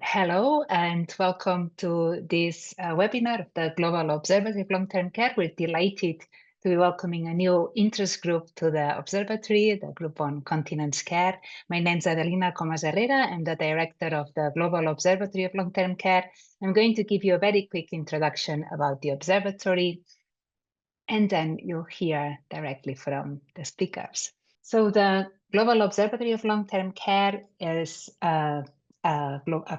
Hello and welcome to this webinar of the Global Observatory of Long-Term Care. We're delighted to be welcoming a new interest group to the Observatory, the group on continence care. My name is Adelina Comas-Herrera. I'm the director of the Global Observatory of Long-Term Care. I'm going to give you a very quick introduction about the Observatory, and then you'll hear directly from the speakers. So the Global Observatory of Long-Term Care is a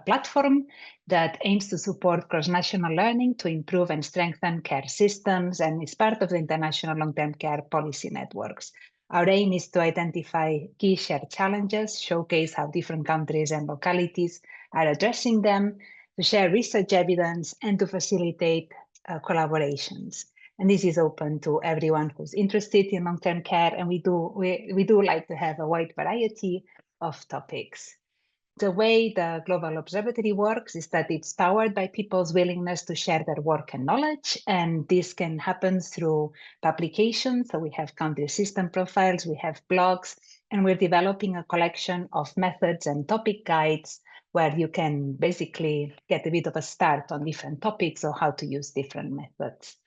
platform that aims to support cross-national learning to improve and strengthen care systems, and is part of the international long-term care policy networks. Our aim is to identify key shared challenges, showcase how different countries and localities are addressing them, to share research evidence, and to facilitate collaborations. And this is open to everyone who's interested in long-term care, and we do like to have a wide variety of topics. The way the Global Observatory works is that it's powered by people's willingness to share their work and knowledge, and this can happen through publications. So we have country system profiles, we have blogs, and we're developing a collection of methods and topic guides where you can basically get a bit of a start on different topics or how to use different methods.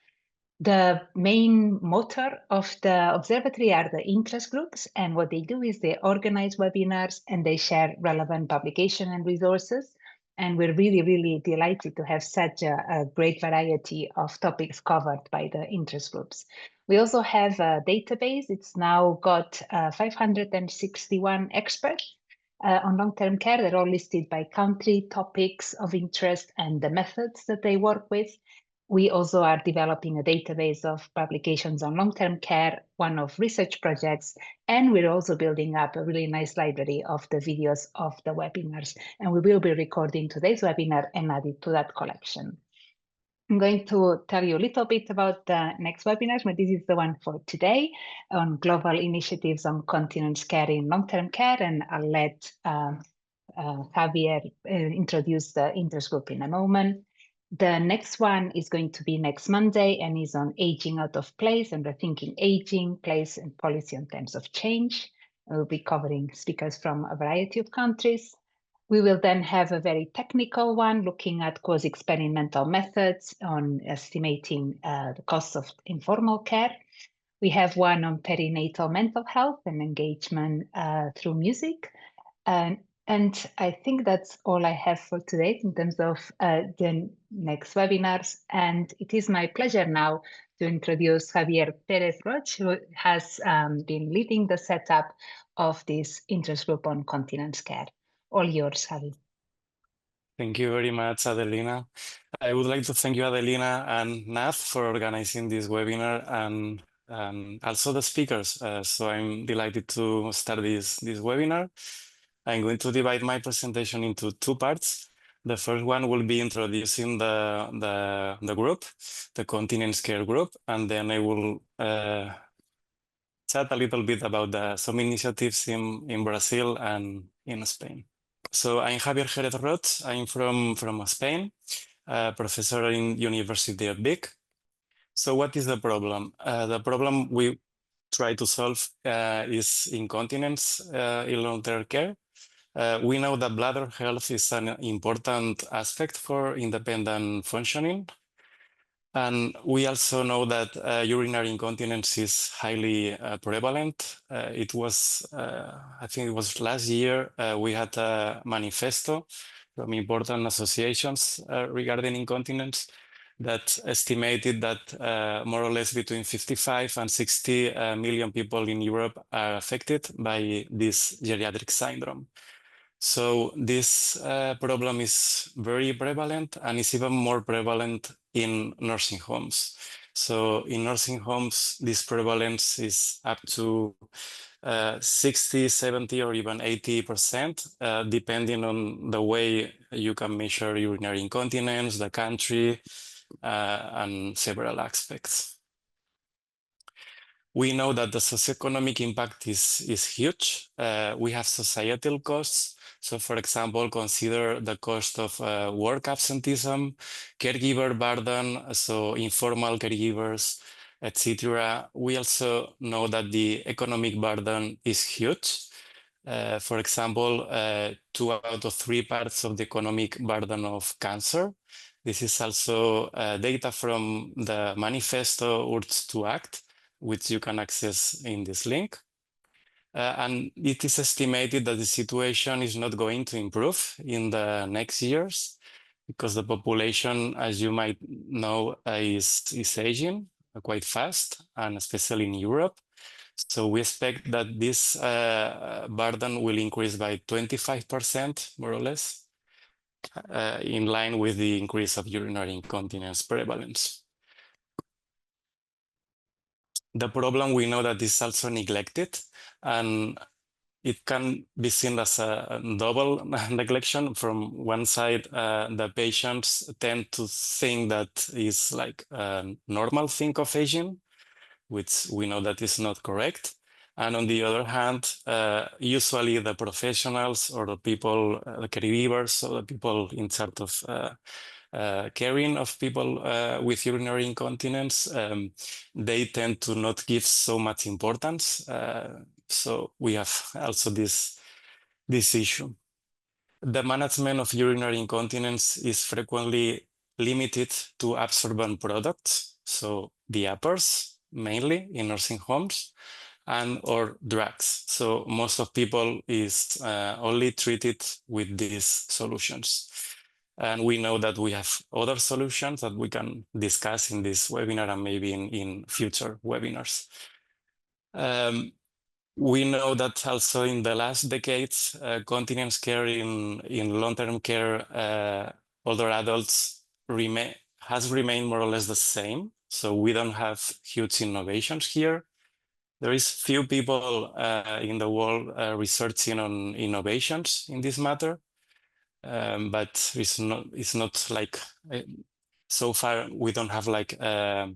The main motor of the observatory are the interest groups, and what they do is they organize webinars and they share relevant publication and resources. And we're really delighted to have such a great variety of topics covered by the interest groups. We also have a database. It's now got 561 experts on long-term care. They're all listed by country, topics of interest, and the methods that they work with. We also are developing a database of publications on long-term care, one of research projects, and we're also building up a really nice library of the videos of the webinars. And we will be recording today's webinar and add it to that collection. I'm going to tell you a little bit about the next webinars, but this is the one for today on global initiatives on continence care in long-term care, and I'll let Javier introduce the interest group in a moment. The next one is going to be next Monday and is on aging out of place and rethinking aging, place, and policy in terms of change. We'll be covering speakers from a variety of countries. We will then have a very technical one looking at quasi-experimental methods on estimating the costs of informal care. We have one on perinatal mental health and engagement through music. And I think that's all I have for today in terms of the next webinars. And it is my pleasure now to introduce Javier Perez Roch, who has been leading the setup of this interest group on continence care. All yours, Javi. Thank you very much, Adelina. I would like to thank you, Adelina and Nath, for organizing this webinar, and also the speakers. So I'm delighted to start this webinar. I'm going to divide my presentation into two parts. The first one will be introducing the group, the continence care group, and then I will chat a little bit about some initiatives in Brazil and in Spain. So I'm Javier Jerez Roch. I'm from Spain, professor in University of Vic. So what is the problem? The problem we try to solve is incontinence in long-term care. We know that bladder health is an important aspect for independent functioning. And we also know that urinary incontinence is highly prevalent. It was, I think it was last year, we had a manifesto from important associations regarding incontinence that estimated that more or less between 55 and 60 million people in Europe are affected by this geriatric syndrome. So this problem is very prevalent, and is even more prevalent in nursing homes. So in nursing homes, this prevalence is up to 60, 70, or even 80%, depending on the way you can measure urinary incontinence, the country, and several aspects. We know that the socioeconomic impact is huge. We have societal costs. So, for example, consider the cost of work absenteeism, caregiver burden, so informal caregivers, etc. We also know that the economic burden is huge. For example, 2 out of 3 parts of the economic burden of cancer. This is also data from the manifesto Urge to Act, which you can access in this link. And it is estimated that the situation is not going to improve in the next years because the population, as you might know, is aging quite fast, and especially in Europe. So we expect that this burden will increase by 25%, more or less, in line with the increase of urinary incontinence prevalence. The problem, we know that is also neglected, and it can be seen as a double neglection. From one side, the patients tend to think that is like a normal thing of aging, which we know that is not correct. And on the other hand, usually the professionals or the people, the caregivers, or the people in charge of caring of people with urinary incontinence, they tend to not give so much importance. So we have also this issue. The management of urinary incontinence is frequently limited to absorbent products, so diapers, mainly in nursing homes, and or drugs. So most of people is only treated with these solutions. And we know that we have other solutions that we can discuss in this webinar and maybe in future webinars. We know that also in the last decades, continence care in long-term care, older adults has remained more or less the same. So we don't have huge innovations here. There is few people in the world researching on innovations in this matter, but it's not like so far we don't have like a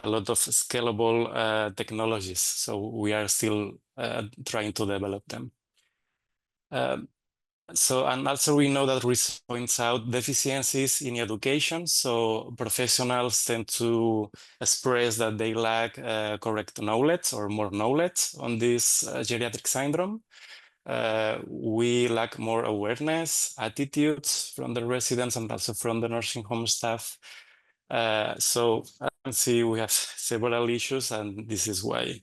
lot of scalable technologies. So we are still trying to develop them. And also we know that research points out deficiencies in education. So professionals tend to express that they lack correct knowledge or more knowledge on this geriatric syndrome. We lack more awareness, attitudes from the residents and also from the nursing home staff. So I can see we have several issues, and this is why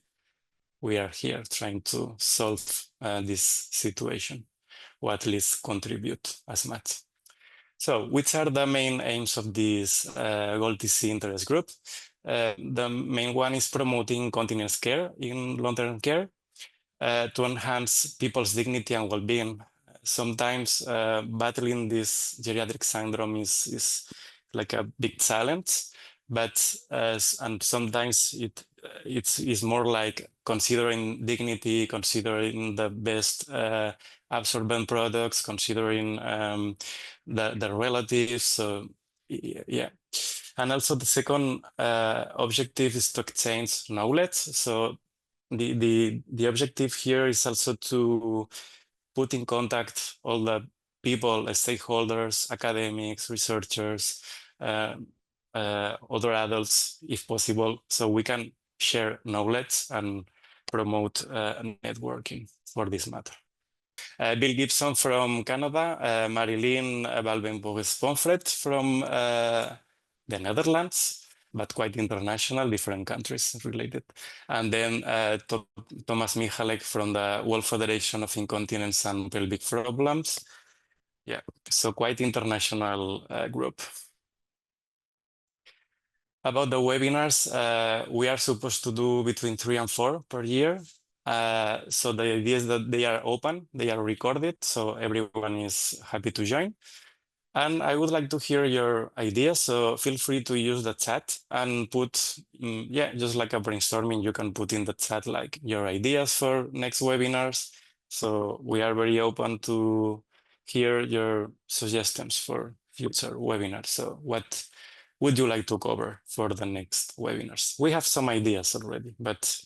we are here trying to solve this situation, or at least contribute as much. So which are the main aims of this GOLTC interest group? The main one is promoting continence care in long-term care to enhance people's dignity and well-being. Sometimes battling this geriatric syndrome is like a big challenge, but and sometimes it's more like considering dignity, considering the best absorbent products, considering the relatives. So yeah. And also the second objective is to exchange knowledge. So the objective here is also to put in contact all the people, stakeholders, academics, researchers, other adults, if possible, so we can share knowledge and promote networking for this matter. Bill Gibson from Canada, Marilyn Balbenboges-Pomfret from the Netherlands, but quite international, different countries related. And then Thomas Michalek from the World Federation of Incontinence and Pelvic Problems. Yeah, so quite international group. About the webinars, we are supposed to do between 3 and 4 per year. So the idea is that they are open, they are recorded, so everyone is happy to join. And I would like to hear your ideas, so feel free to use the chat and put, yeah, just like a brainstorming, you can put in the chat like your ideas for next webinars. So we are very open to hear your suggestions for future webinars. So what would you like to cover for the next webinars? We have some ideas already, but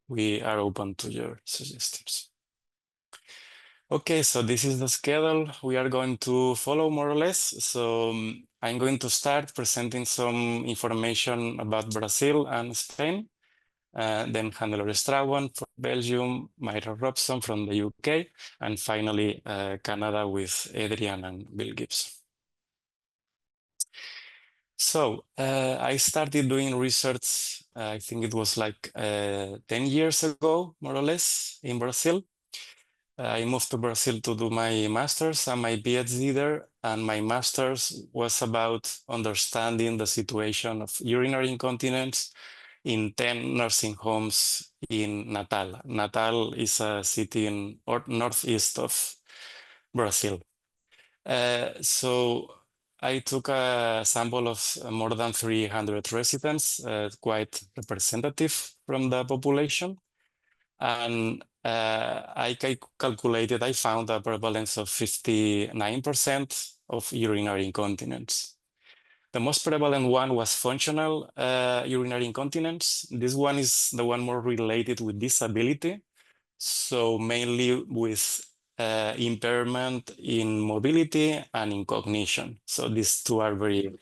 we are open to your suggestions. Okay, so this is the schedule we are going to follow more or less. So I'm going to start presenting some information about Brazil and Spain. then Handler Strawan from Belgium, Myra Robson from the UK, and finally Canada with Adrian and Bill Gibbs. So I started doing research, I think it was like 10 years ago, more or less, in Brazil. I moved to Brazil to do my master's and my PhD there, and my master's was about understanding the situation of urinary incontinence in 10 nursing homes in Natal. Natal is a city in northeast of Brazil. So I took a sample of more than 300 residents, quite representative from the population. And I calculated, I found a prevalence of 59% of urinary incontinence. The most prevalent one was functional urinary incontinence. This one is the one more related with disability. So mainly with impairment in mobility and in cognition. So these two are very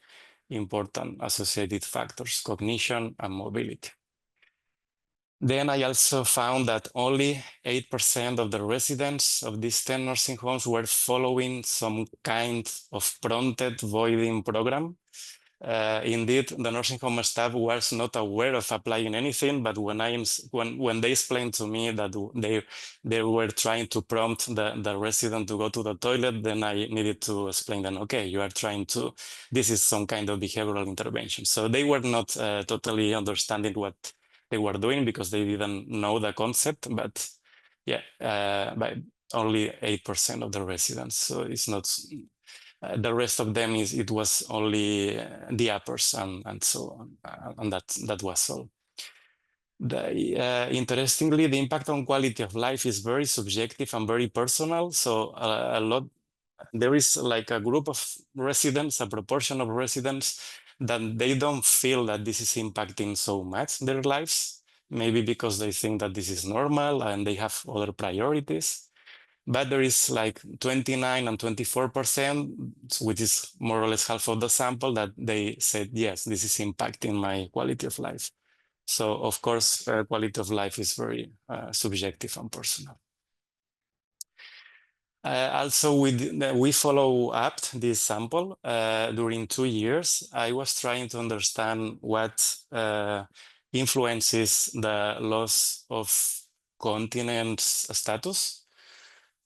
important associated factors, cognition and mobility. Then I also found that only 8% of the residents of these 10 nursing homes were following some kind of prompted voiding program. Indeed, the nursing home staff was not aware of applying anything, but when they explained to me that they were trying to prompt the resident to go to the toilet, then I needed to explain them, okay, you are trying to, this is some kind of behavioral intervention. So they were not totally understanding what they were doing because they didn't know the concept, but yeah, by only 8% of the residents. So it's not, the rest of them it was only the uppers and so on, and that was all. Interestingly, the impact on quality of life is very subjective and very personal. So there is like a group of residents, a proportion of residents that they don't feel that this is impacting so much their lives, maybe because they think that this is normal and they have other priorities. But there is like 29 and 24%, which is more or less half of the sample, that they said, yes, this is impacting my quality of life. So of course, quality of life is very subjective and personal. Also, we follow up this sample during 2 years. I was trying to understand what influences the loss of continence status.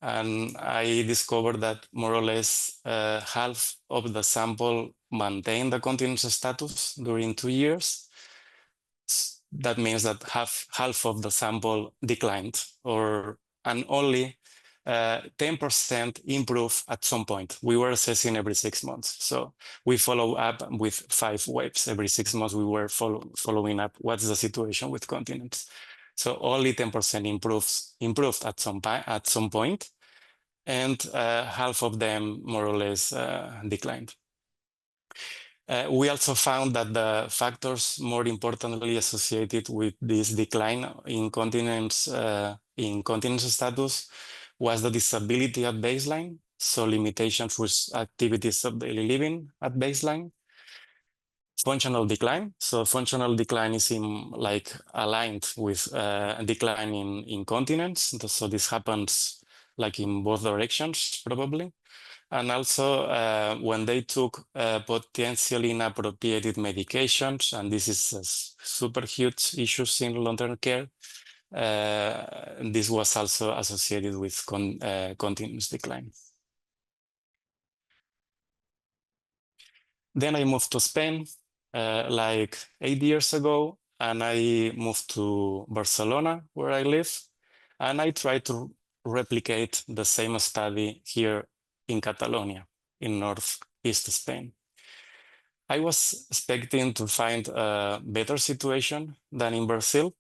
And I discovered that more or less half of the sample maintained the continence status during 2 years. That means that half of the sample declined, and only 10% improve at some point. We were assessing every 6 months. So we follow up with 5 waves. Every 6 months, we were following up what's the situation with continence. So only 10% improved at some point, and half of them more or less declined. We also found that the factors more importantly associated with this decline in continence status was the disability at baseline, so limitations with activities of daily living at baseline. Functional decline. So functional decline is aligned with decline in incontinence. So this happens like in both directions, probably. And also when they took potentially inappropriate medications, and this is a super huge issue in long-term care, this was also associated with continence decline. Then I moved to Spain like 8 years ago, and I moved to Barcelona, where I live, and I tried to replicate the same study here in Catalonia, in northeast Spain. I was expecting to find a better situation than in Brazil,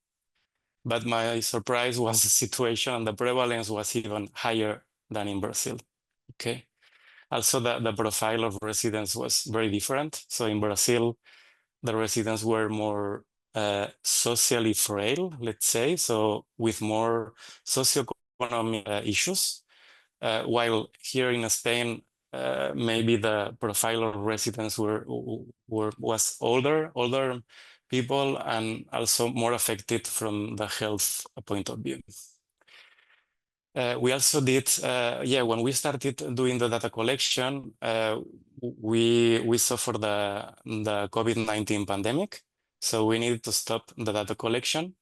but my surprise was the situation and the prevalence was even higher than in Brazil. Okay. Also, the profile of residents was very different. So in Brazil, the residents were more socially frail, let's say, so with more socioeconomic issues. While here in Spain, maybe the profile of residents was older people and also more affected from the health point of view. We also did, when we started doing the data collection, we suffered the COVID-19 pandemic, so we needed to stop the data collection.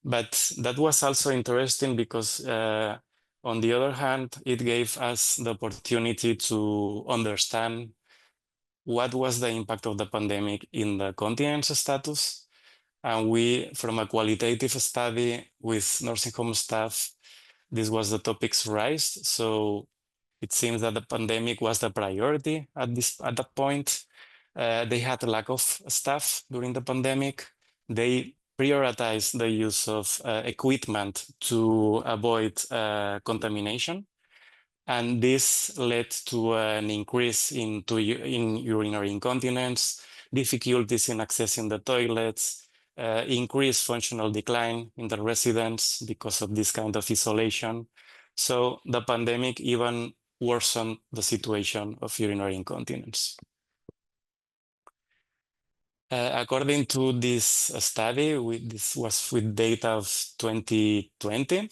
But that was also interesting because, on the other hand, it gave us the opportunity to understand what was the impact of the pandemic in the continence status. And we, from a qualitative study with nursing home staff, this was the topics raised. So it seems that the pandemic was the priority at that point. They had a lack of staff during the pandemic. They prioritized the use of equipment to avoid contamination. And this led to an increase in urinary incontinence, difficulties in accessing the toilets, increased functional decline in the residents because of this kind of isolation. So the pandemic even worsened the situation of urinary incontinence. According to this study, this was with data of 2020.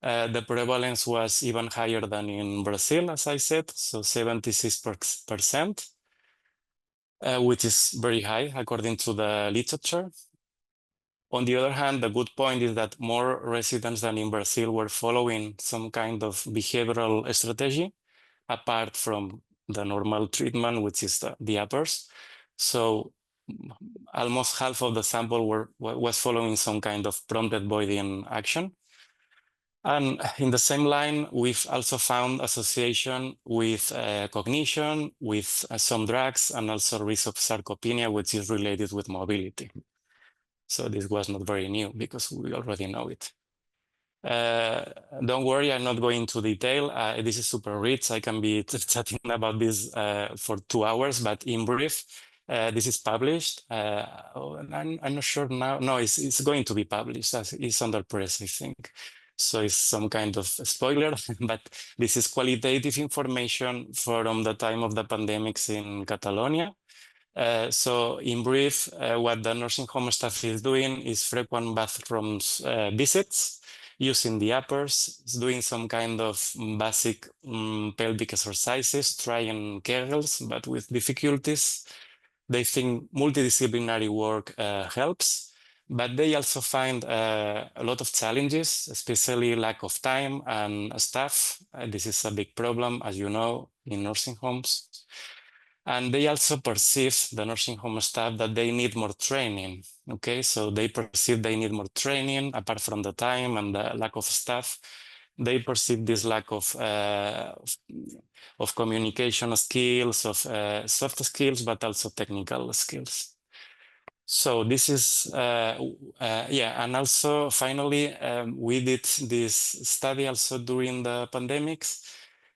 The prevalence was even higher than in Brazil, as I said, so 76%, which is very high according to the literature. On the other hand, the good point is that more residents than in Brazil were following some kind of behavioral strategy, apart from the normal treatment, which is the uppers. So almost half of the sample was following some kind of prompted voiding action. And in the same line, we've also found association with cognition, with some drugs, and also risk of sarcopenia, which is related with mobility. So this was not very new because we already know it. Don't worry, I'm not going into detail. This is super rich. I can be chatting about this for 2 hours, but in brief, this is published. I'm not sure now. No, it's going to be published. It's under press, I think. So it's some kind of spoiler, but this is qualitative information from the time of the pandemics in Catalonia. So in brief, what the nursing home staff is doing is frequent bathrooms visits, using the uppers, doing some kind of basic pelvic exercises, trying Kegels, but with difficulties. They think multidisciplinary work helps, but they also find a lot of challenges, especially lack of time and staff. This is a big problem, as you know, in nursing homes. And they also perceive, the nursing home staff, that they need more training. Okay, so they perceive they need more training apart from the time and the lack of staff. They perceive this lack of communication skills, of soft skills, but also technical skills. So this is, and also finally, we did this study also during the pandemics.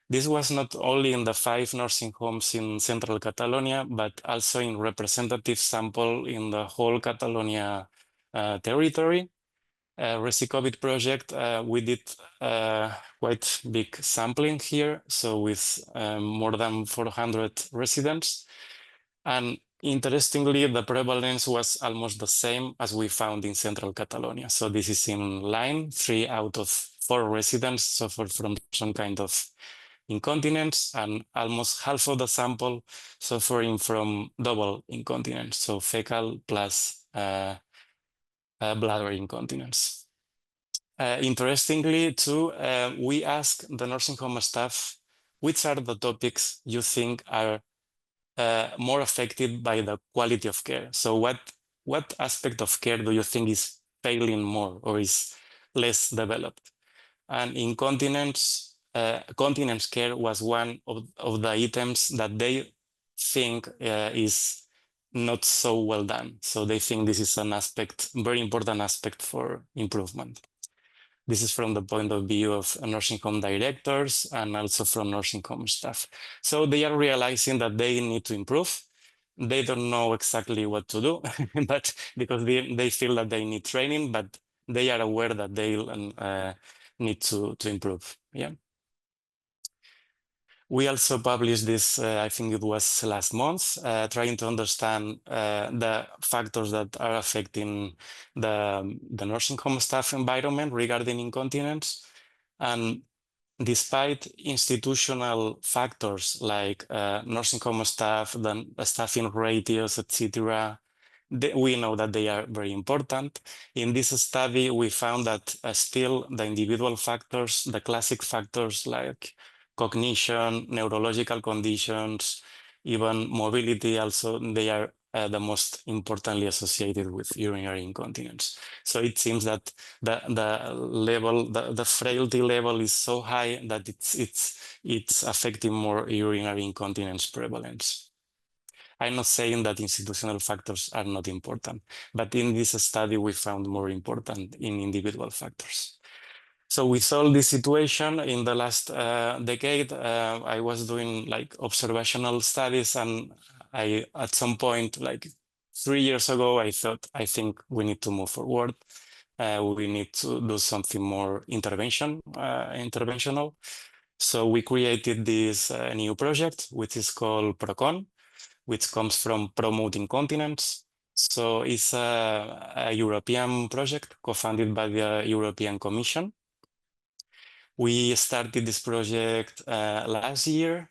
This was not only in the 5 nursing homes in central Catalonia, but also in representative sample in the whole Catalonia territory. ResiCOVID project, we did quite big sampling here, so with more than 400 residents. And interestingly, the prevalence was almost the same as we found in central Catalonia. So this is in line, 3 out of 4 residents suffered from some kind of incontinence, and almost half of the sample suffering from double incontinence, so fecal plus bladder incontinence. Interestingly, too, we asked the nursing home staff, which are the topics you think are more affected by the quality of care? So what aspect of care do you think is failing more or is less developed? And incontinence, continence care was one of the items that they think is not so well done. So they think this is an aspect, very important aspect for improvement. This is from the point of view of nursing home directors and also from nursing home staff. So they are realizing that they need to improve. They don't know exactly what to do, but because they feel that they need training, but they are aware that they need to improve. Yeah. We also published this, I think it was last month, trying to understand the factors that are affecting the nursing home staff environment regarding incontinence. And despite institutional factors like nursing home staff, the staffing ratios, etc., we know that they are very important. In this study, we found that still the individual factors, the classic factors like cognition, neurological conditions, even mobility, also they are the most importantly associated with urinary incontinence. So it seems that the level, the frailty level is so high that it's affecting more urinary incontinence prevalence. I'm not saying that institutional factors are not important, but in this study we found more important in individual factors. So with all this situation in the last decade, I was doing like observational studies, and I, at some point, like 3 years ago, I thought, I think we need to move forward. We need to do something more interventional. So we created this new project, which is called PROCON, which comes from promoting continence. So it's a European project co-funded by the European Commission. We started this project last year.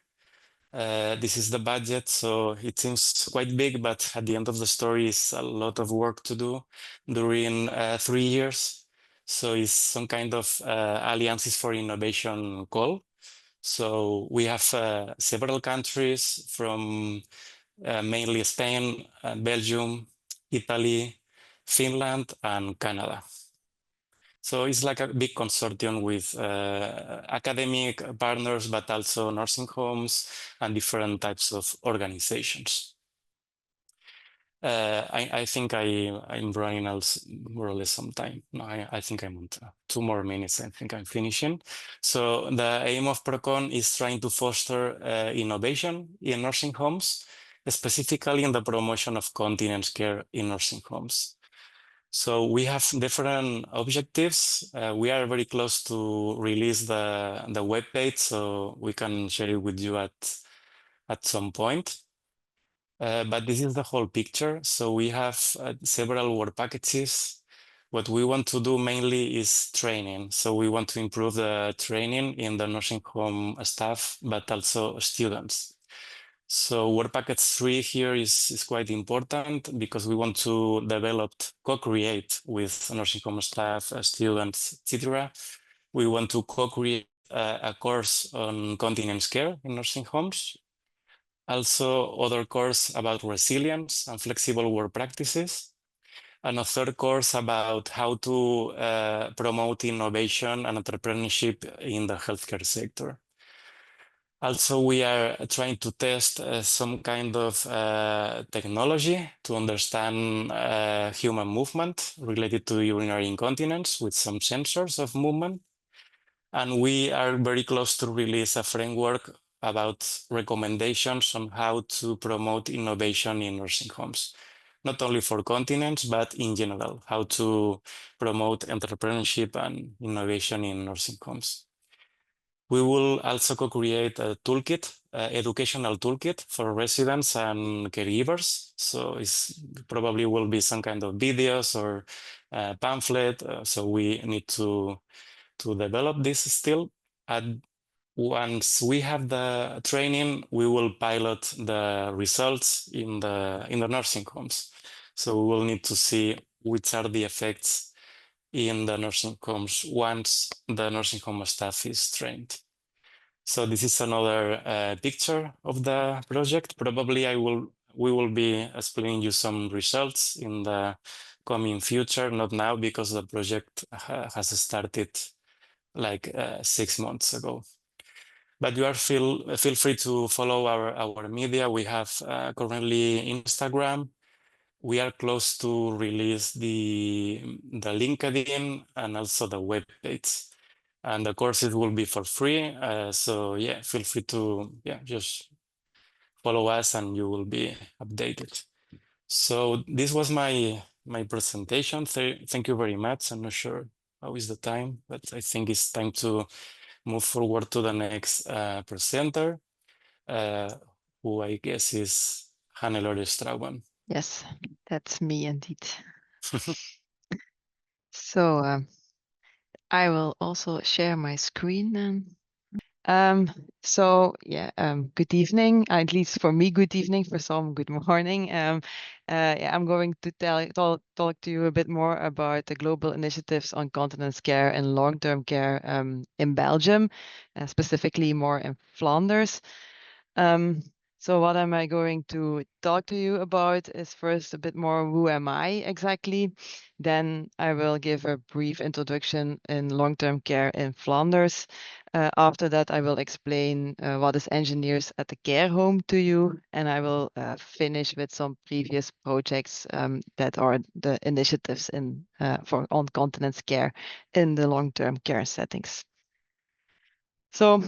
This is the budget, so it seems quite big, but at the end of the story, it's a lot of work to do during 3 years. So it's some kind of Alliances for Innovation call. So we have several countries from mainly Spain, Belgium, Italy, Finland, and Canada. So it's like a big consortium with academic partners, but also nursing homes and different types of organizations. I think I'm running out more or less some time. No, I think I'm on 2 more minutes. I think I'm finishing. So the aim of PROCON is trying to foster innovation in nursing homes, specifically in the promotion of continence care in nursing homes. So we have different objectives. We are very close to release the webpage, so we can share it with you at some point. But this is the whole picture. So we have several work packages. What we want to do mainly is training. So we want to improve the training in the nursing home staff, but also students. So work package 3 here is quite important because we want to develop, co-create with nursing home staff, students, etc. We want to co-create a course on continence care in nursing homes. Also, other course about resilience and flexible work practices. And a third course about how to promote innovation and entrepreneurship in the healthcare sector. Also, we are trying to test some kind of technology to understand human movement related to urinary incontinence with some sensors of movement. And we are very close to release a framework about recommendations on how to promote innovation in nursing homes, not only for continence, but in general, how to promote entrepreneurship and innovation in nursing homes. We will also co-create a toolkit, educational toolkit for residents and caregivers. So it probably will be some kind of videos or pamphlet. So we need to develop this still. And once we have the training, we will pilot the results in the nursing homes. So we will need to see which are the effects in the nursing homes once the nursing home staff is trained. So this is another picture of the project. Probably we will be explaining you some results in the coming future, not now because the project has started like 6 months ago. But you are feel free to follow our media. We have currently Instagram. We are close to release the LinkedIn and also the web page. And the courses will be for free. So yeah, feel free to just follow us and you will be updated. So this was my presentation. Thank you very much. I'm not sure how is the time, but I think it's time to move forward to the next presenter. who I guess is Hannelore Strauben. Yes, that's me indeed. So I will also share my screen then. Good evening, at least for me, good evening, for some, good morning. I'm going to talk to you a bit more about the global initiatives on continence care and long-term care in Belgium, specifically more in Flanders. So what am I going to talk to you about is first a bit more who am I exactly. Then I will give a brief introduction in long-term care in Flanders. After that, I will explain what is engineers at the care home to you, and I will finish with some previous projects that are the initiatives on continence care in the long-term care settings. So,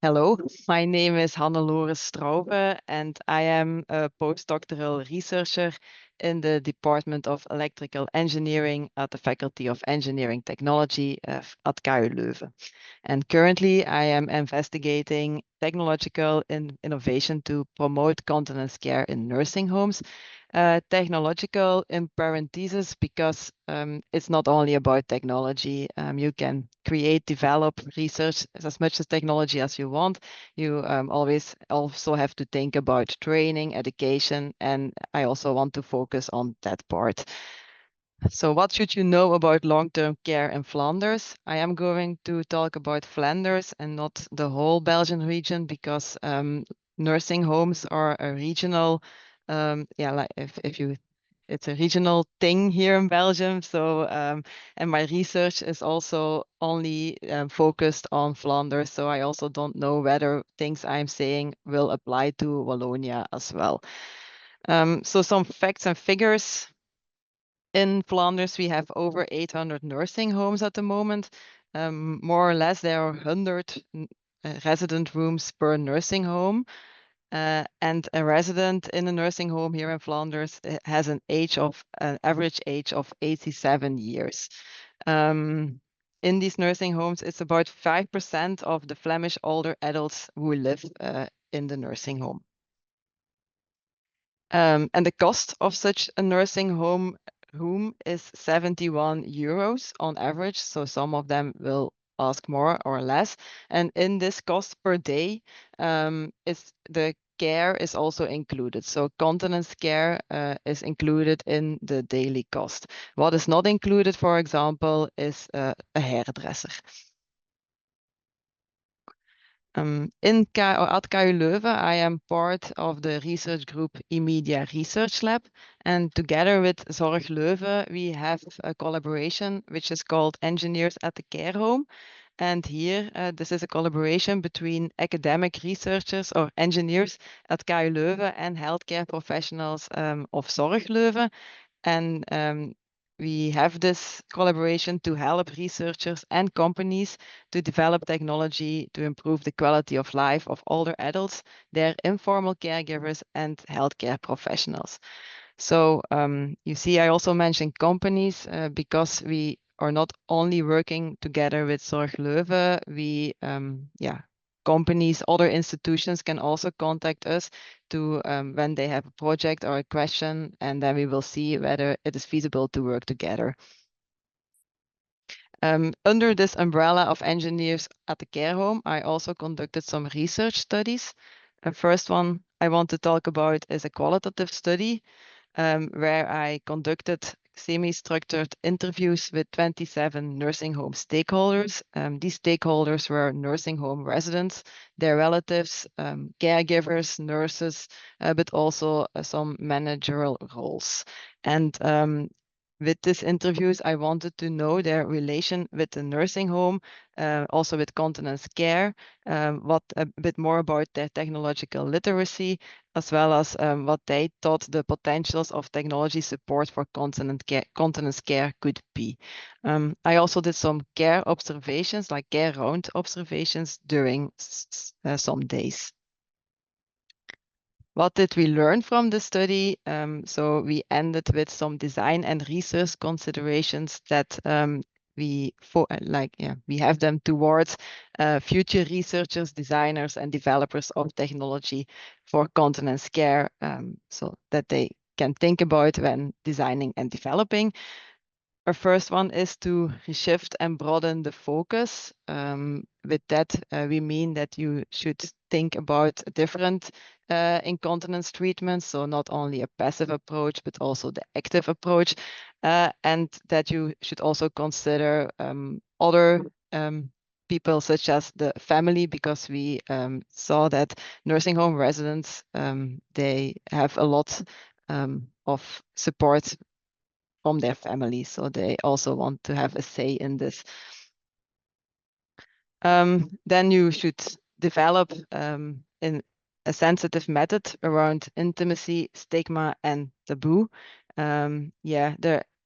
hello, my name is Hannelore Straube, and I am a postdoctoral researcher in the Department of Electrical Engineering at the Faculty of Engineering Technology at KU Leuven. And currently, I am investigating technological innovation to promote continence care in nursing homes. Technological in parentheses, because it's not only about technology. You can create, develop, research as much as technology as you want. You always also have to think about training, education, and I also want to focus on that part. So what should you know about long-term care in Flanders? I am going to talk about Flanders and not the whole Belgian region, because nursing homes are a regional, it's a regional thing here in Belgium. So, and my research is also only focused on Flanders. So I also don't know whether things I'm saying will apply to Wallonia as well. So some facts and figures. In Flanders, we have over 800 nursing homes at the moment. More or less, there are 100 resident rooms per nursing home. And a resident in a nursing home here in Flanders has an average age of 87 years. In these nursing homes, it's about 5% of the Flemish older adults who live in the nursing home. And the cost of such a nursing home is 71 euros on average. So some of them will ask more or less. And in this cost per day, the care is also included. So continence care is included in the daily cost. What is not included, for example, is a hairdresser. At KU Leuven, I am part of the research group eMedia Research Lab, and together with Zorg Leuven, we have a collaboration which is called Engineers at the Care Home. And here, this is a collaboration between academic researchers or engineers at KU Leuven and healthcare professionals of Zorg Leuven. And we have this collaboration to help researchers and companies to develop technology to improve the quality of life of older adults, their informal caregivers, and healthcare professionals. So you see, I also mentioned companies because we are not only working together with Zorg Leuven, companies, other institutions can also contact us to when they have a project or a question, and then we will see whether it is feasible to work together. Under this umbrella of engineers at the care home, I also conducted some research studies. The first one I want to talk about is a qualitative study where I conducted semi-structured interviews with 27 nursing home stakeholders. These stakeholders were nursing home residents, their relatives, caregivers, nurses, but also some managerial roles. And with these interviews, I wanted to know their relation with the nursing home, also with continence care, what a bit more about their technological literacy, as well as what they thought the potentials of technology support for continence care could be. I also did some care observations, like care round observations during some days. What did we learn from the study? So we ended with some design and research considerations that we have them towards future researchers, designers, and developers of technology for continence care, so that they can think about when designing and developing. Our first one is to shift and broaden the focus. With that, we mean that you should think about different incontinence treatments, so not only a passive approach, but also the active approach, and that you should also consider other people such as the family, because we saw that nursing home residents, they have a lot of support from their family, so they also want to have a say in this. Then you should develop in a sensitive method around intimacy, stigma, and taboo.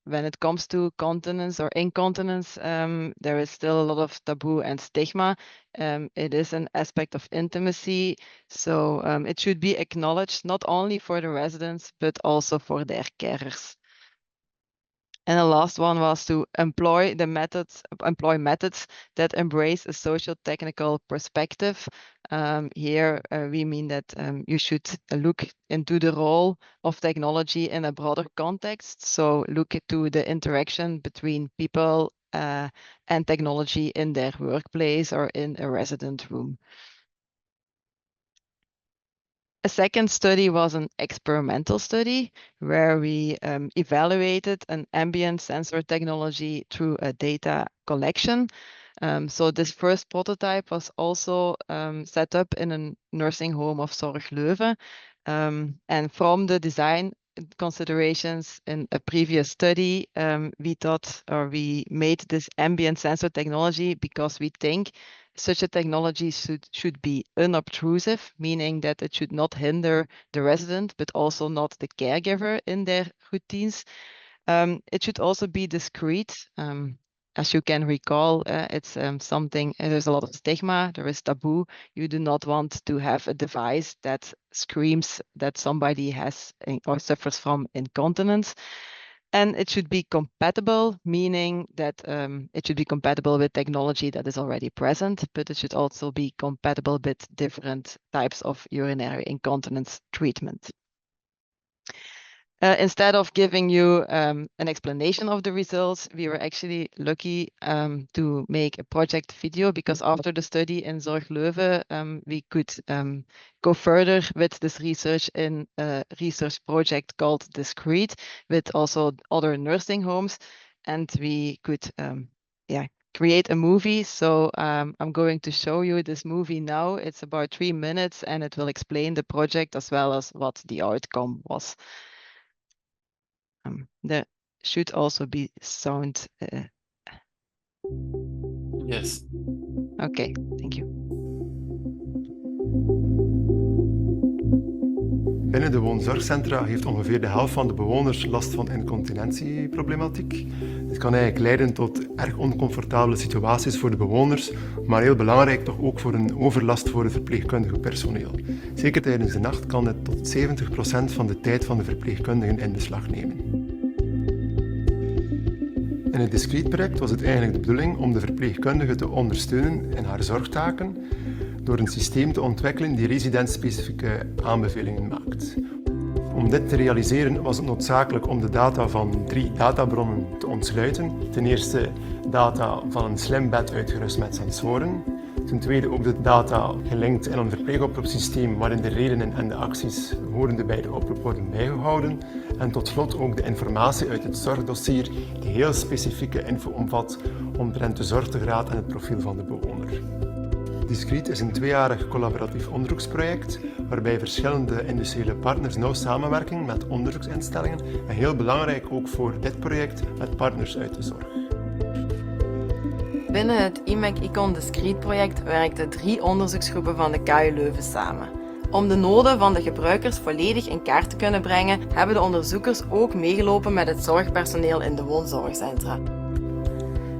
When it comes to continence or incontinence, there is still a lot of taboo and stigma. It is an aspect of intimacy, so it should be acknowledged not only for the residents, but also for their carers. And the last one was to employ methods that embrace a social technical perspective. Here we mean that you should look into the role of technology in a broader context. So look to the interaction between people and technology in their workplace or in a resident room. A second study was an experimental study where we evaluated an ambient sensor technology through a data collection. So this first prototype was also set up in a nursing home of Zorg Leuven. And from the design considerations in a previous study, we made this ambient sensor technology because we think such a technology should be unobtrusive, meaning that it should not hinder the resident, but also not the caregiver in their routines. It should also be discreet. As you can recall, it's something, there's a lot of stigma, there is taboo. You do not want to have a device that screams that somebody has or suffers from incontinence. And it should be compatible, meaning that it should be compatible with technology that is already present, but it should also be compatible with different types of urinary incontinence treatment. Instead of giving you an explanation of the results, we were actually lucky to make a project video, because after the study in Zorg Leuven, we could go further with this research in a research project called Discrete, with also other nursing homes, and we could create a movie. So I'm going to show you this movie now. It's about 3 minutes, and it will explain the project as well as what the outcome was. There should also be sound. Yes. Okay, thank you. Binnen de woonzorgcentra heeft ongeveer de helft van de bewoners last van incontinentieproblematiek. Dit kan eigenlijk leiden tot erg oncomfortabele situaties voor de bewoners, maar heel belangrijk toch ook voor een overlast voor het verpleegkundige personeel. Zeker tijdens de nacht kan het tot 70% van de tijd van de verpleegkundigen in beslag nemen. In het Discrete-project was het eigenlijk de bedoeling om de verpleegkundige te ondersteunen in haar zorgtaken door een systeem te ontwikkelen die residentspecifieke aanbevelingen maakt. Om dit te realiseren was het noodzakelijk om de data van 3 databronnen te ontsluiten. Ten eerste data van een slim bed uitgerust met sensoren. Ten tweede ook de data gelinkt in een verpleegoproepsysteem waarin de redenen en de acties horende bij de oproep worden bijgehouden. En tot slot ook de informatie uit het zorgdossier die heel specifieke info omvat omtrent de zorgtegraad en het profiel van de bewoner. Discrete is een 2-jarig collaboratief onderzoeksproject waarbij verschillende industriële partners nauw samenwerken met onderzoeksinstellingen en heel belangrijk ook voor dit project met partners uit de zorg. Binnen het IMEC-ICON Discrete-project werkten 3 onderzoeksgroepen van de KU Leuven samen. Om de noden van de gebruikers volledig in kaart te kunnen brengen, hebben de onderzoekers ook meegelopen met het zorgpersoneel in de woonzorgcentra.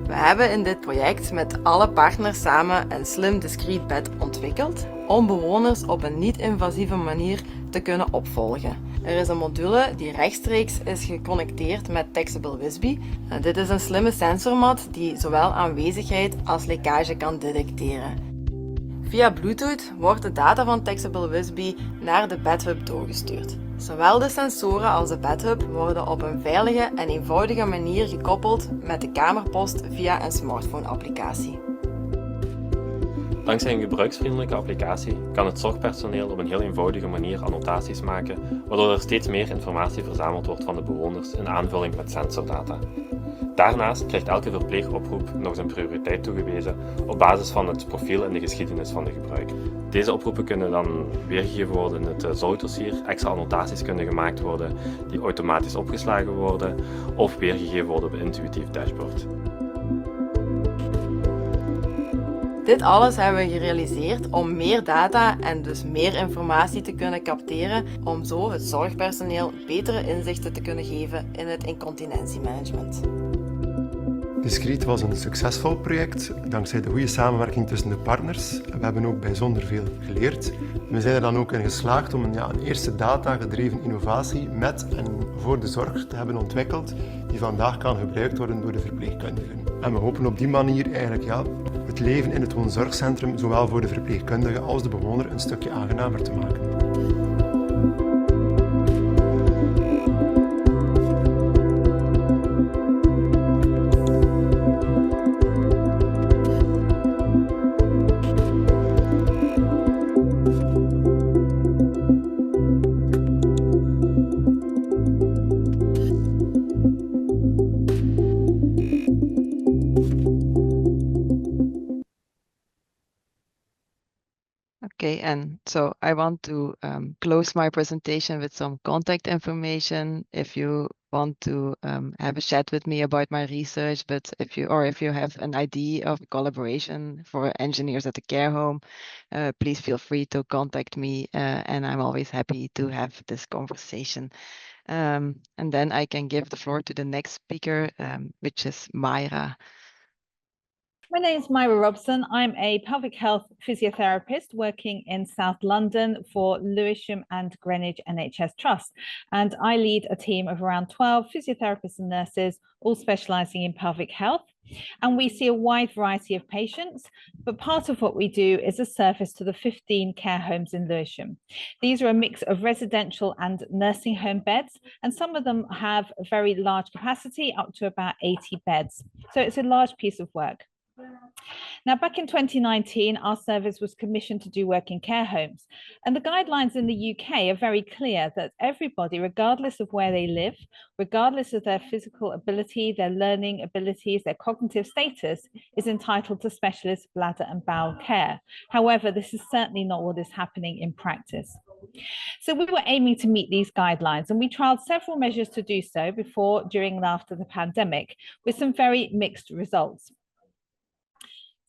We hebben in dit project met alle partners samen een slim discreet bed ontwikkeld om bewoners op een niet-invasieve manier te kunnen opvolgen. Er is een module die rechtstreeks is geconnecteerd met Taxable Wisby. Dit is een slimme sensormat die zowel aanwezigheid als lekkage kan detecteren. Via Bluetooth wordt de data van Taxable Wisby naar de bedhub doorgestuurd. Zowel de sensoren als de bedhub worden op een veilige en eenvoudige manier gekoppeld met de kamerpost via een smartphone-applicatie. Dankzij een gebruiksvriendelijke applicatie kan het zorgpersoneel op een heel eenvoudige manier annotaties maken, waardoor er steeds meer informatie verzameld wordt van de bewoners in aanvulling met sensordata. Daarnaast krijgt elke verpleegoproep nog zijn prioriteit toegewezen op basis van het profiel en de geschiedenis van de gebruiker. Deze oproepen kunnen dan weergegeven worden in het zorgdossier, extra annotaties kunnen gemaakt worden die automatisch opgeslagen worden of weergegeven worden op een intuïtief dashboard. Dit alles hebben we gerealiseerd om meer data en dus meer informatie te kunnen capteren, om zo het zorgpersoneel betere inzichten te kunnen geven in het incontinentiemanagement. Discreet was een succesvol project, dankzij de goede samenwerking tussen de partners. We hebben ook bijzonder veel geleerd. We zijn er dan ook in geslaagd om een eerste data-gedreven innovatie met en voor de zorg te hebben ontwikkeld, die vandaag kan gebruikt worden door de verpleegkundigen. En we hopen op die manier eigenlijk het leven in het woonzorgcentrum, zowel voor de verpleegkundige als de bewoner, een stukje aangenamer te maken. Okay, and so I want to close my presentation with some contact information. If you want to have a chat with me about my research, but if you have an idea of collaboration for engineers at the care home, please feel free to contact me, and I'm always happy to have this conversation. And then I can give the floor to the next speaker, which is Mayra. My name is Myra Robson. I'm a pelvic health physiotherapist working in South London for Lewisham and Greenwich NHS Trust. And I lead a team of around 12 physiotherapists and nurses, all specialising in pelvic health. And we see a wide variety of patients, but part of what we do is a service to the 15 care homes in Lewisham. These are a mix of residential and nursing home beds, and some of them have a very large capacity, up to about 80 beds. So it's a large piece of work. Now, back in 2019, our service was commissioned to do work in care homes. And the guidelines in the UK are very clear that everybody, regardless of where they live, regardless of their physical ability, their learning abilities, their cognitive status, is entitled to specialist bladder and bowel care. However, this is certainly not what is happening in practice. So we were aiming to meet these guidelines, and we trialled several measures to do so before, during, and after the pandemic, with some very mixed results.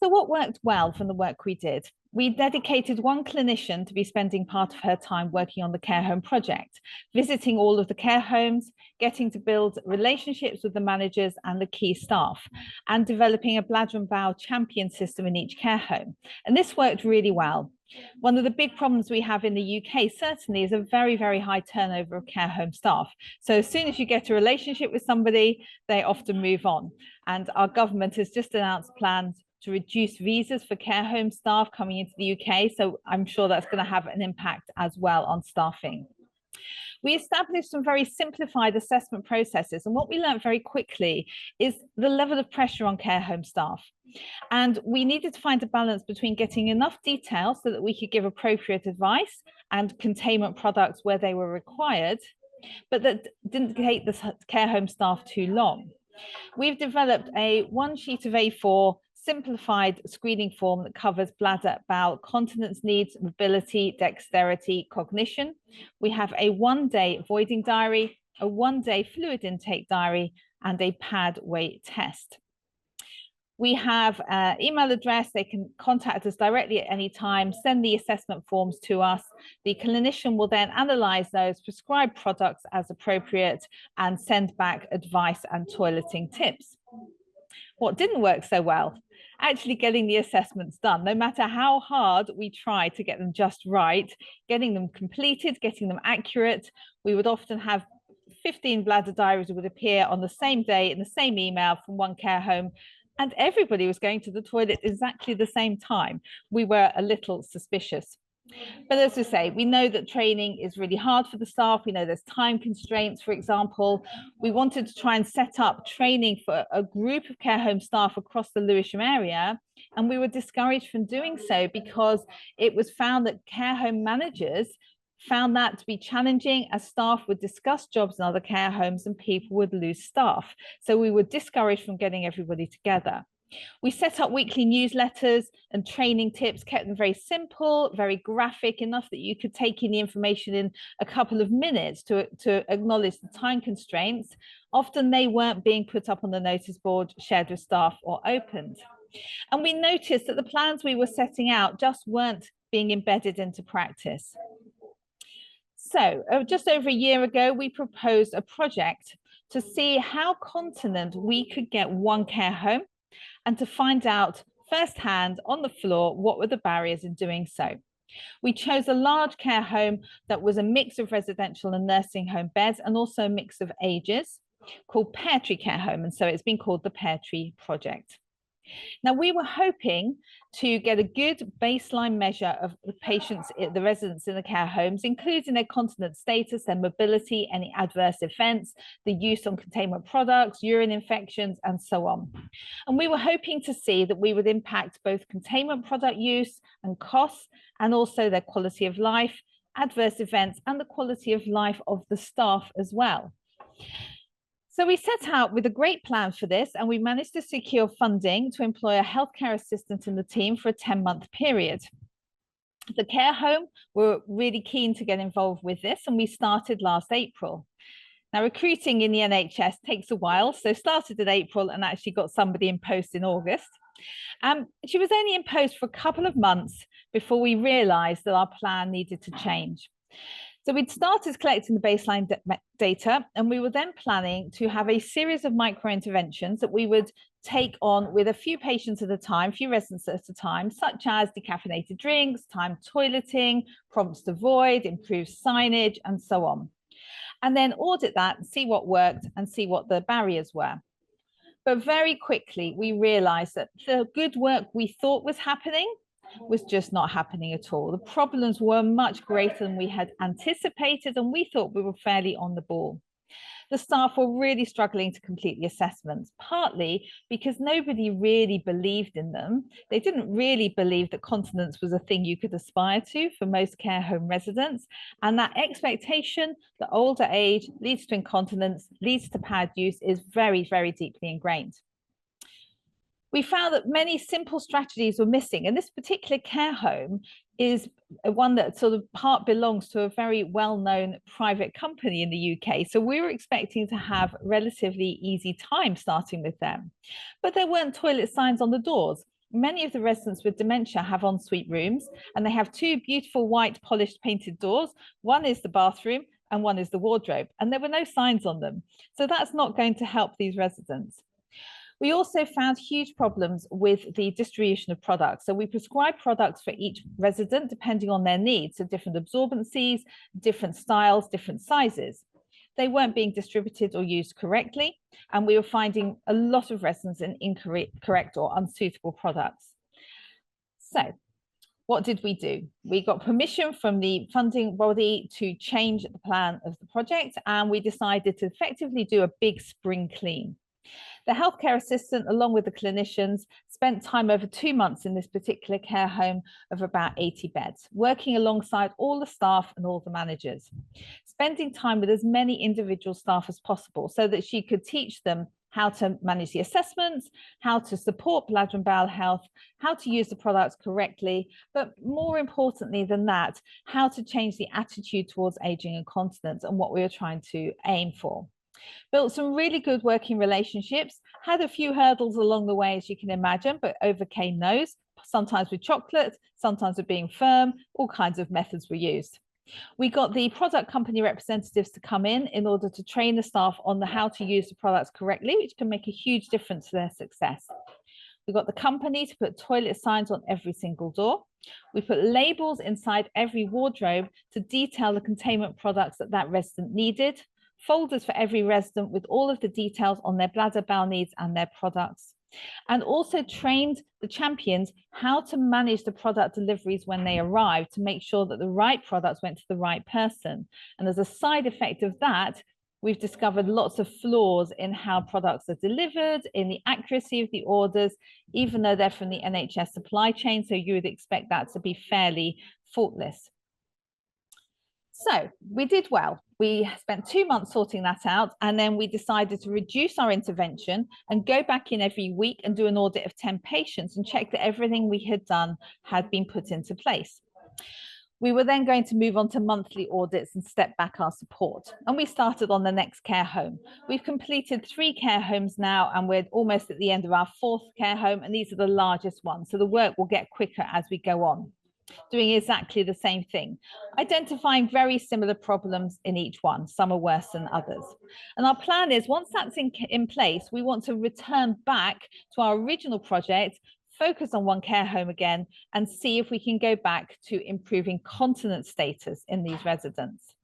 So what worked well from the work we did? We dedicated one clinician to be spending part of her time working on the care home project, visiting all of the care homes, getting to build relationships with the managers and the key staff, and developing a bladder and bowel champion system in each care home. And this worked really well. One of the big problems we have in the UK certainly is a very, very high turnover of care home staff. So as soon as you get a relationship with somebody, they often move on. And our government has just announced plans to reduce visas for care home staff coming into the UK. So I'm sure that's going to have an impact as well on staffing. We established some very simplified assessment processes. And what we learned very quickly is the level of pressure on care home staff. And we needed to find a balance between getting enough detail so that we could give appropriate advice and containment products where they were required, but that didn't take the care home staff too long. We've developed a one sheet of A4 simplified screening form that covers bladder, bowel, continence needs, mobility, dexterity, cognition. We have a one-day voiding diary, a one-day fluid intake diary, and a pad weight test. We have an email address. They can contact us directly at any time, send the assessment forms to us. The clinician will then analyze those, prescribe products as appropriate, and send back advice and toileting tips. What didn't work so well actually getting the assessments done. No matter how hard we try to get them just right, getting them completed, getting them accurate, we would often have 15 bladder diaries would appear on the same day in the same email from one care home, and everybody was going to the toilet exactly the same time. We were a little suspicious. But as I say, we know that training is really hard for the staff. We know there's time constraints, for example. We wanted to try and set up training for a group of care home staff across the Lewisham area, and we were discouraged from doing so because it was found that care home managers found that to be challenging, as staff would discuss jobs in other care homes and people would lose staff. So we were discouraged from getting everybody together. We set up weekly newsletters and training tips, kept them very simple, very graphic, enough that you could take in the information in a couple of minutes to acknowledge the time constraints. Often they weren't being put up on the notice board, shared with staff, or opened. And we noticed that the plans we were setting out just weren't being embedded into practice. So just over a year ago, we proposed a project to see how continent we could get one care home and to find out firsthand on the floor what were the barriers in doing so. We chose a large care home that was a mix of residential and nursing home beds and also a mix of ages, called Pear Tree Care Home, and so it's been called the Pear Tree Project. Now, we were hoping to get a good baseline measure of the patients, the residents in the care homes, including their continence status, their mobility, any adverse events, the use on containment products, urine infections, and so on. And we were hoping to see that we would impact both containment product use and costs, and also their quality of life, adverse events, and the quality of life of the staff as well. So we set out with a great plan for this, and we managed to secure funding to employ a healthcare assistant in the team for a 10-month period. The care home were really keen to get involved with this, and we started last April. Now, recruiting in the NHS takes a while, so started in April and actually got somebody in post in August. She was only in post for a couple of months before we realised that our plan needed to change. So we'd started collecting the baseline data, and we were then planning to have a series of micro-interventions that we would take on with a few patients at a time, few residents at a time, such as decaffeinated drinks, timed toileting, prompts to void, improved signage, and so on. And then audit that and see what worked and see what the barriers were. But very quickly, we realized that the good work we thought was happening was just not happening at all. The problems were much greater than we had anticipated, and we thought we were fairly on the ball. The staff were really struggling to complete the assessments, partly because nobody really believed in them. They didn't really believe that continence was a thing you could aspire to for most care home residents. And that expectation that older age leads to incontinence, leads to pad use, is very, very deeply ingrained. We found that many simple strategies were missing, and this particular care home is one that sort of part belongs to a very well-known private company in the UK. So we were expecting to have relatively easy time starting with them, but there weren't toilet signs on the doors. Many of the residents with dementia have ensuite rooms, and they have two beautiful white polished painted doors. One is the bathroom and one is the wardrobe, and there were no signs on them. So that's not going to help these residents. We also found huge problems with the distribution of products. So we prescribed products for each resident depending on their needs, so different absorbencies, different styles, different sizes. They weren't being distributed or used correctly, and we were finding a lot of residents in incorrect or unsuitable products. So what did we do? We got permission from the funding body to change the plan of the project, and we decided to effectively do a big spring clean. The healthcare assistant, along with the clinicians, spent time over 2 months in this particular care home of about 80 beds, working alongside all the staff and all the managers, spending time with as many individual staff as possible so that she could teach them how to manage the assessments, how to support bladder and bowel health, how to use the products correctly, but more importantly than that, how to change the attitude towards aging and continence and what we were trying to aim for. Built some really good working relationships, had a few hurdles along the way, as you can imagine, but overcame those, sometimes with chocolate, sometimes with being firm, all kinds of methods were used. We got the product company representatives to come in order to train the staff on how to use the products correctly, which can make a huge difference to their success. We got the company to put toilet signs on every single door. We put labels inside every wardrobe to detail the containment products that that resident needed, folders for every resident with all of the details on their bladder bowel needs and their products, and also trained the champions how to manage the product deliveries when they arrived to make sure that the right products went to the right person. And as a side effect of that, we've discovered lots of flaws in how products are delivered, in the accuracy of the orders, even though they're from the NHS supply chain. So you would expect that to be fairly faultless. So we did well. We spent 2 months sorting that out, and then we decided to reduce our intervention and go back in every week and do an audit of 10 patients and check that everything we had done had been put into place. We were then going to move on to monthly audits and step back our support. And we started on the next care home. We've completed 3 care homes now, and we're almost at the end of our 4th care home, and these are the largest ones. So the work will get quicker as we go on, doing exactly the same thing, identifying very similar problems in each one. Some are worse than others. And our plan is, once that's in place, we want to return back to our original project, focus on one care home again, and see if we can go back to improving continence status in these residents.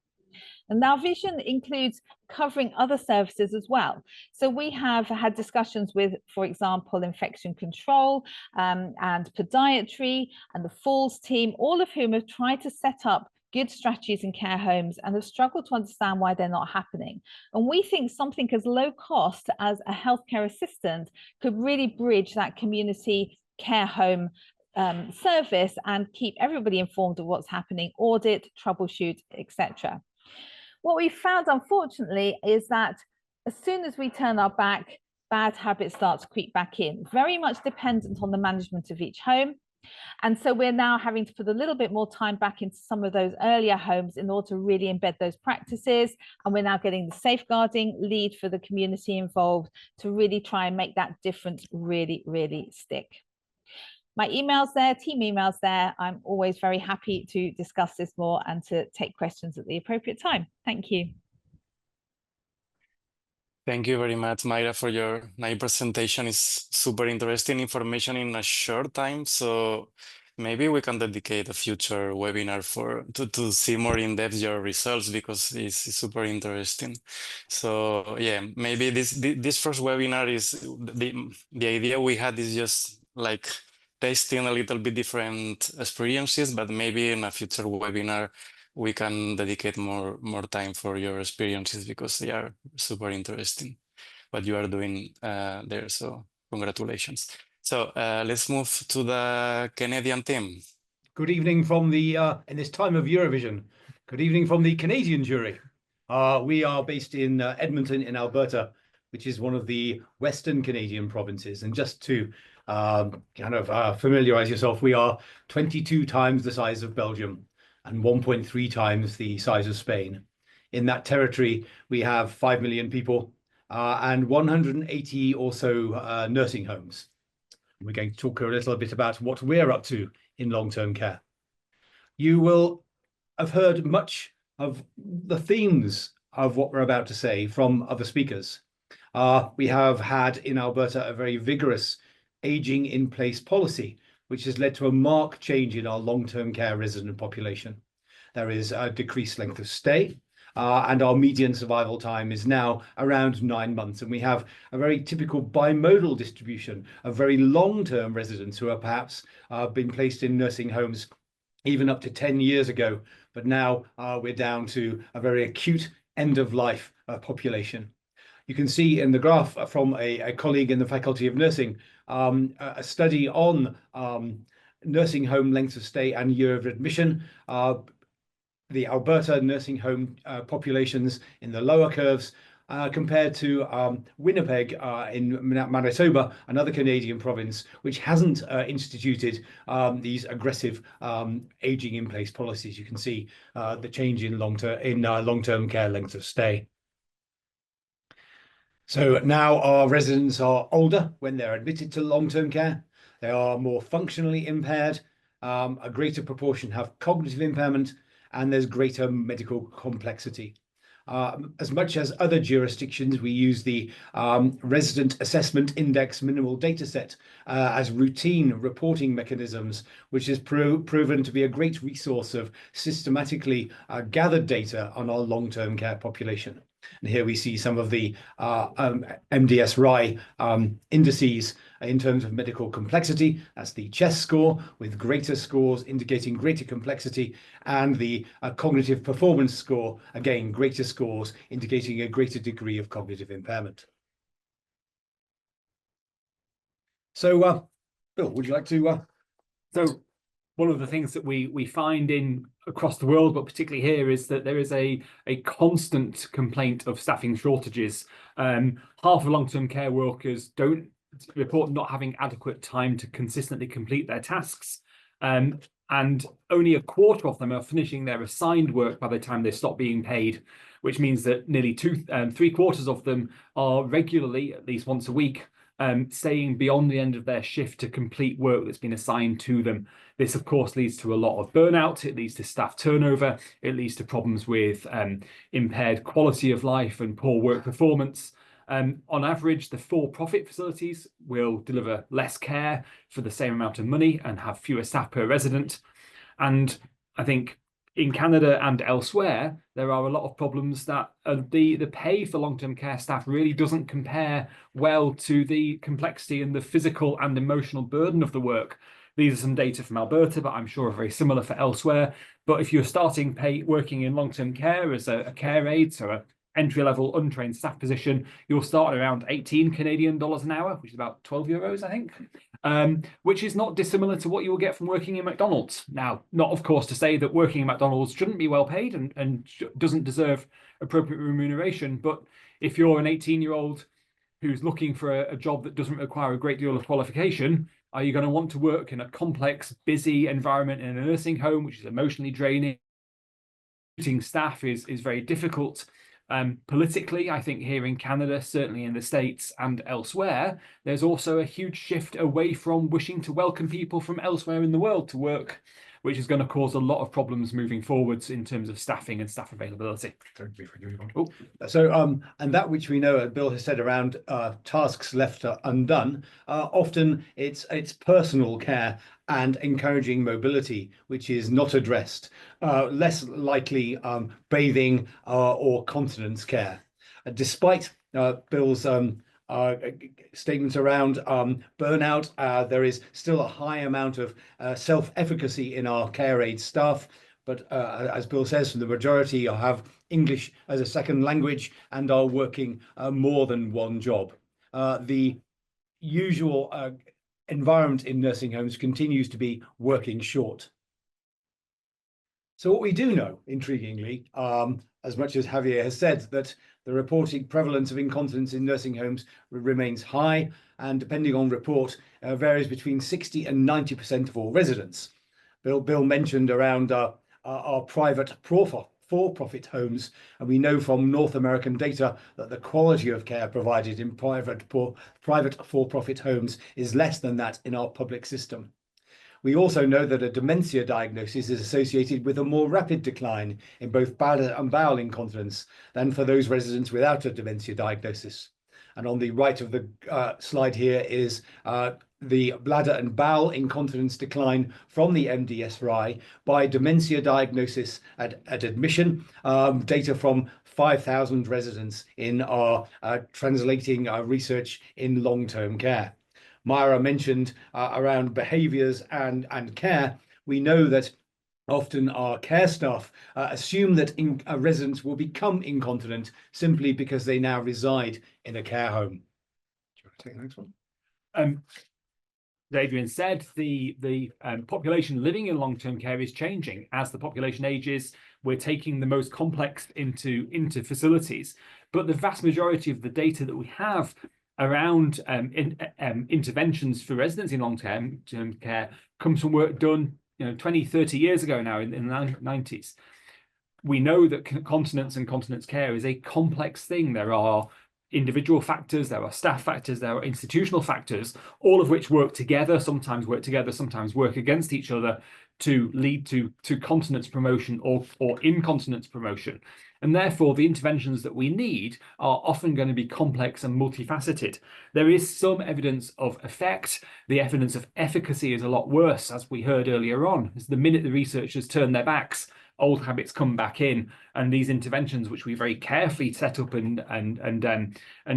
And our vision includes covering other services as well. So we have had discussions with, for example, infection control and podiatry and the falls team, all of whom have tried to set up good strategies in care homes and have struggled to understand why they're not happening. And we think something as low cost as a healthcare assistant could really bridge that community care home service and keep everybody informed of what's happening, audit, troubleshoot, etc. What we found, unfortunately, is that as soon as we turn our back, bad habits start to creep back in, very much dependent on the management of each home. And so we're now having to put a little bit more time back into some of those earlier homes in order to really embed those practices. And we're now getting the safeguarding lead for the community involved to really try and make that difference really, really stick. My email's there, team email's there. I'm always very happy to discuss this more and to take questions at the appropriate time. Thank you. Thank you very much, Mayra, for your nice presentation. It's super interesting information in a short time. So maybe we can dedicate a future webinar to see more in depth your results, because it's super interesting. So yeah, maybe this first webinar is the idea we had is just like tasting a little bit different experiences, but maybe in a future webinar we can dedicate more time for your experiences, because they are super interesting what you are doing there. So congratulations. So let's move to the Canadian team. Good evening from the, in this time of Eurovision, good evening from the Canadian jury. We are based in Edmonton in Alberta, which is one of the Western Canadian provinces. And just to familiarize yourself, we are 22 times the size of Belgium and 1.3 times the size of Spain. In that territory, we have 5 million people and 180 or so nursing homes. We're going to talk a little bit about what we're up to in long-term care. You will have heard much of the themes of what we're about to say from other speakers. We have had in Alberta a very vigorous aging in place policy, which has led to a marked change in our long-term care resident population. There is a decreased length of stay, and our median survival time is now around 9 months. And we have a very typical bimodal distribution of very long-term residents who are perhaps been placed in nursing homes even up to 10 years ago. But now we're down to a very acute end-of-life population. You can see in the graph from a colleague in the Faculty of Nursing, a study on nursing home lengths of stay and year of admission. The Alberta nursing home populations in the lower curves compared to Winnipeg in Manitoba, another Canadian province, which hasn't instituted these aggressive aging in place policies. You can see the change in long-term care length of stay. So now our residents are older when they're admitted to long-term care. They are more functionally impaired. A greater proportion have cognitive impairment, and there's greater medical complexity. As much as other jurisdictions, we use the Resident Assessment Index Minimal Dataset as routine reporting mechanisms, which has proven to be a great resource of systematically gathered data on our long-term care population. And here we see some of the MDS-RI indices in terms of medical complexity. That's the CHESS score, with greater scores indicating greater complexity, and the cognitive performance score, again, greater scores indicating a greater degree of cognitive impairment. So, Bill, would you like to? So one of the things that we find across the world, but particularly here, is that there is a constant complaint of staffing shortages. Half of long-term care workers don't report not having adequate time to consistently complete their tasks, and only a quarter of them are finishing their assigned work by the time they stop being paid, which means that nearly three-quarters of them are regularly, at least once a week, staying beyond the end of their shift to complete work that's been assigned to them. This, of course, leads to a lot of burnout. It leads to staff turnover. It leads to problems with impaired quality of life and poor work performance. On average, the for-profit facilities will deliver less care for the same amount of money and have fewer staff per resident. And I think in Canada and elsewhere, there are a lot of problems that the pay for long-term care staff really doesn't compare well to the complexity and the physical and emotional burden of the work. These are some data from Alberta, but I'm sure are very similar for elsewhere. But if you're starting working in long-term care as a care aide, so an entry-level untrained staff position, you'll start at around 18 Canadian dollars an hour, which is about 12 euros, I think, which is not dissimilar to what you will get from working in McDonald's. Now, not, of course, to say that working in McDonald's shouldn't be well paid and doesn't deserve appropriate remuneration, but if you're an 18-year-old who's looking for a job that doesn't require a great deal of qualification, are you going to want to work in a complex, busy environment in a nursing home, which is emotionally draining? Recruiting staff is very difficult. Politically, I think here in Canada, certainly in the States and elsewhere, there's also a huge shift away from wishing to welcome people from elsewhere in the world to work, which is going to cause a lot of problems moving forwards in terms of staffing and staff availability. So, and that which we know, Bill has said around tasks left undone, often it's personal care and encouraging mobility, which is not addressed, less likely bathing or continence care. Despite Bill's statements around burnout, there is still a high amount of self-efficacy in our care aid staff, but as Bill says, the majority have English as a second language and are working more than one job. The usual environment in nursing homes continues to be working short. So what we do know, intriguingly, as much as Javier has said, that the reported prevalence of incontinence in nursing homes remains high, and depending on report, varies between 60 and 90% of all residents. Bill mentioned around our private for-profit homes, and we know from North American data that the quality of care provided in private for-profit homes is less than that in our public system. We also know that a dementia diagnosis is associated with a more rapid decline in both bladder and bowel incontinence than for those residents without a dementia diagnosis. And on the right of the slide here is the bladder and bowel incontinence decline from the MDS-RI by dementia diagnosis at admission, data from 5,000 residents in our translating research in long-term care. Myra mentioned around behaviours and care. We know that often our care staff assume that residents will become incontinent simply because they now reside in a care home. Do you want to take the next one? As Adrian said, the population living in long-term care is changing. As the population ages, we're taking the most complex into facilities. But the vast majority of the data that we have around interventions for residents in long-term care comes from work done 20, 30 years ago now in the 90s. We know that continence and continence care is a complex thing. There are individual factors, there are staff factors, there are institutional factors, all of which work together, sometimes work against each other to lead to continence promotion or incontinence promotion. And therefore, the interventions that we need are often going to be complex and multifaceted. There is some evidence of effect. The evidence of efficacy is a lot worse, as we heard earlier on. As the minute the researchers turn their backs, old habits come back in, and these interventions, which we very carefully set up and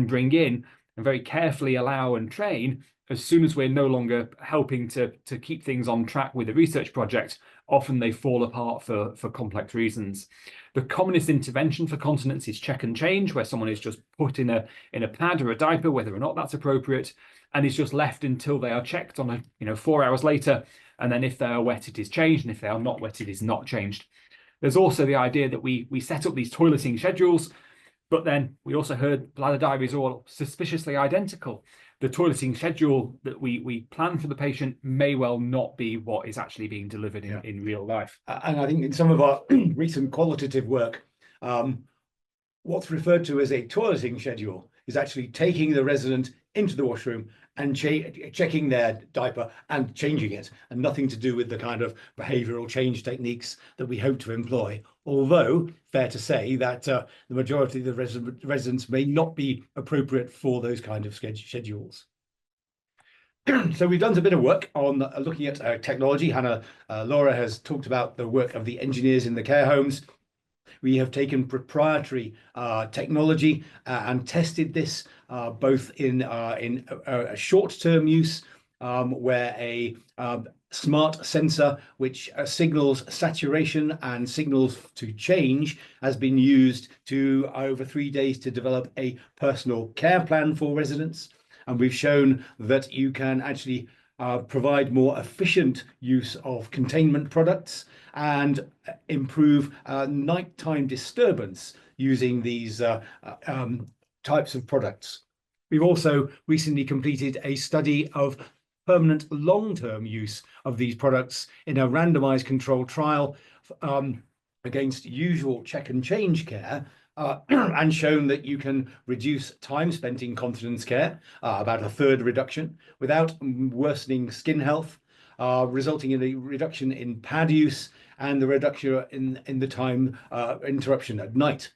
bring in, and very carefully allow and train, as soon as we're no longer helping to keep things on track with a research project, often they fall apart for complex reasons. The commonest intervention for continence is check and change, where someone is just put in a pad or a diaper, whether or not that's appropriate, and is just left until they are checked on 4 hours later. And then if they are wet, it is changed, and if they are not wet, it is not changed. There's also the idea that we set up these toileting schedules, but then we also heard bladder diaries are all suspiciously identical. The toileting schedule that we plan for the patient may well not be what is actually being delivered in real life. And I think in some of our recent qualitative work, what's referred to as a toileting schedule is actually taking the resident into the washroom and checking their diaper and changing it, and nothing to do with the kind of behavioural change techniques that we hope to employ. Although, fair to say that the majority of the residents may not be appropriate for those kind of schedules. So we've done a bit of work on looking at technology. Laura has talked about the work of the engineers in the care homes. We have taken proprietary technology and tested this both in a short-term use where a smart sensor which signals saturation and signals to change has been used to over 3 days to develop a personal care plan for residents. And we've shown that you can actually provide more efficient use of containment products and improve nighttime disturbance using these types of products. We've also recently completed a study of permanent long-term use of these products in a randomized controlled trial against usual check and change care, and shown that you can reduce time spent in continence care, about a third reduction, without worsening skin health, resulting in a reduction in pad use and the reduction in the time interruption at night.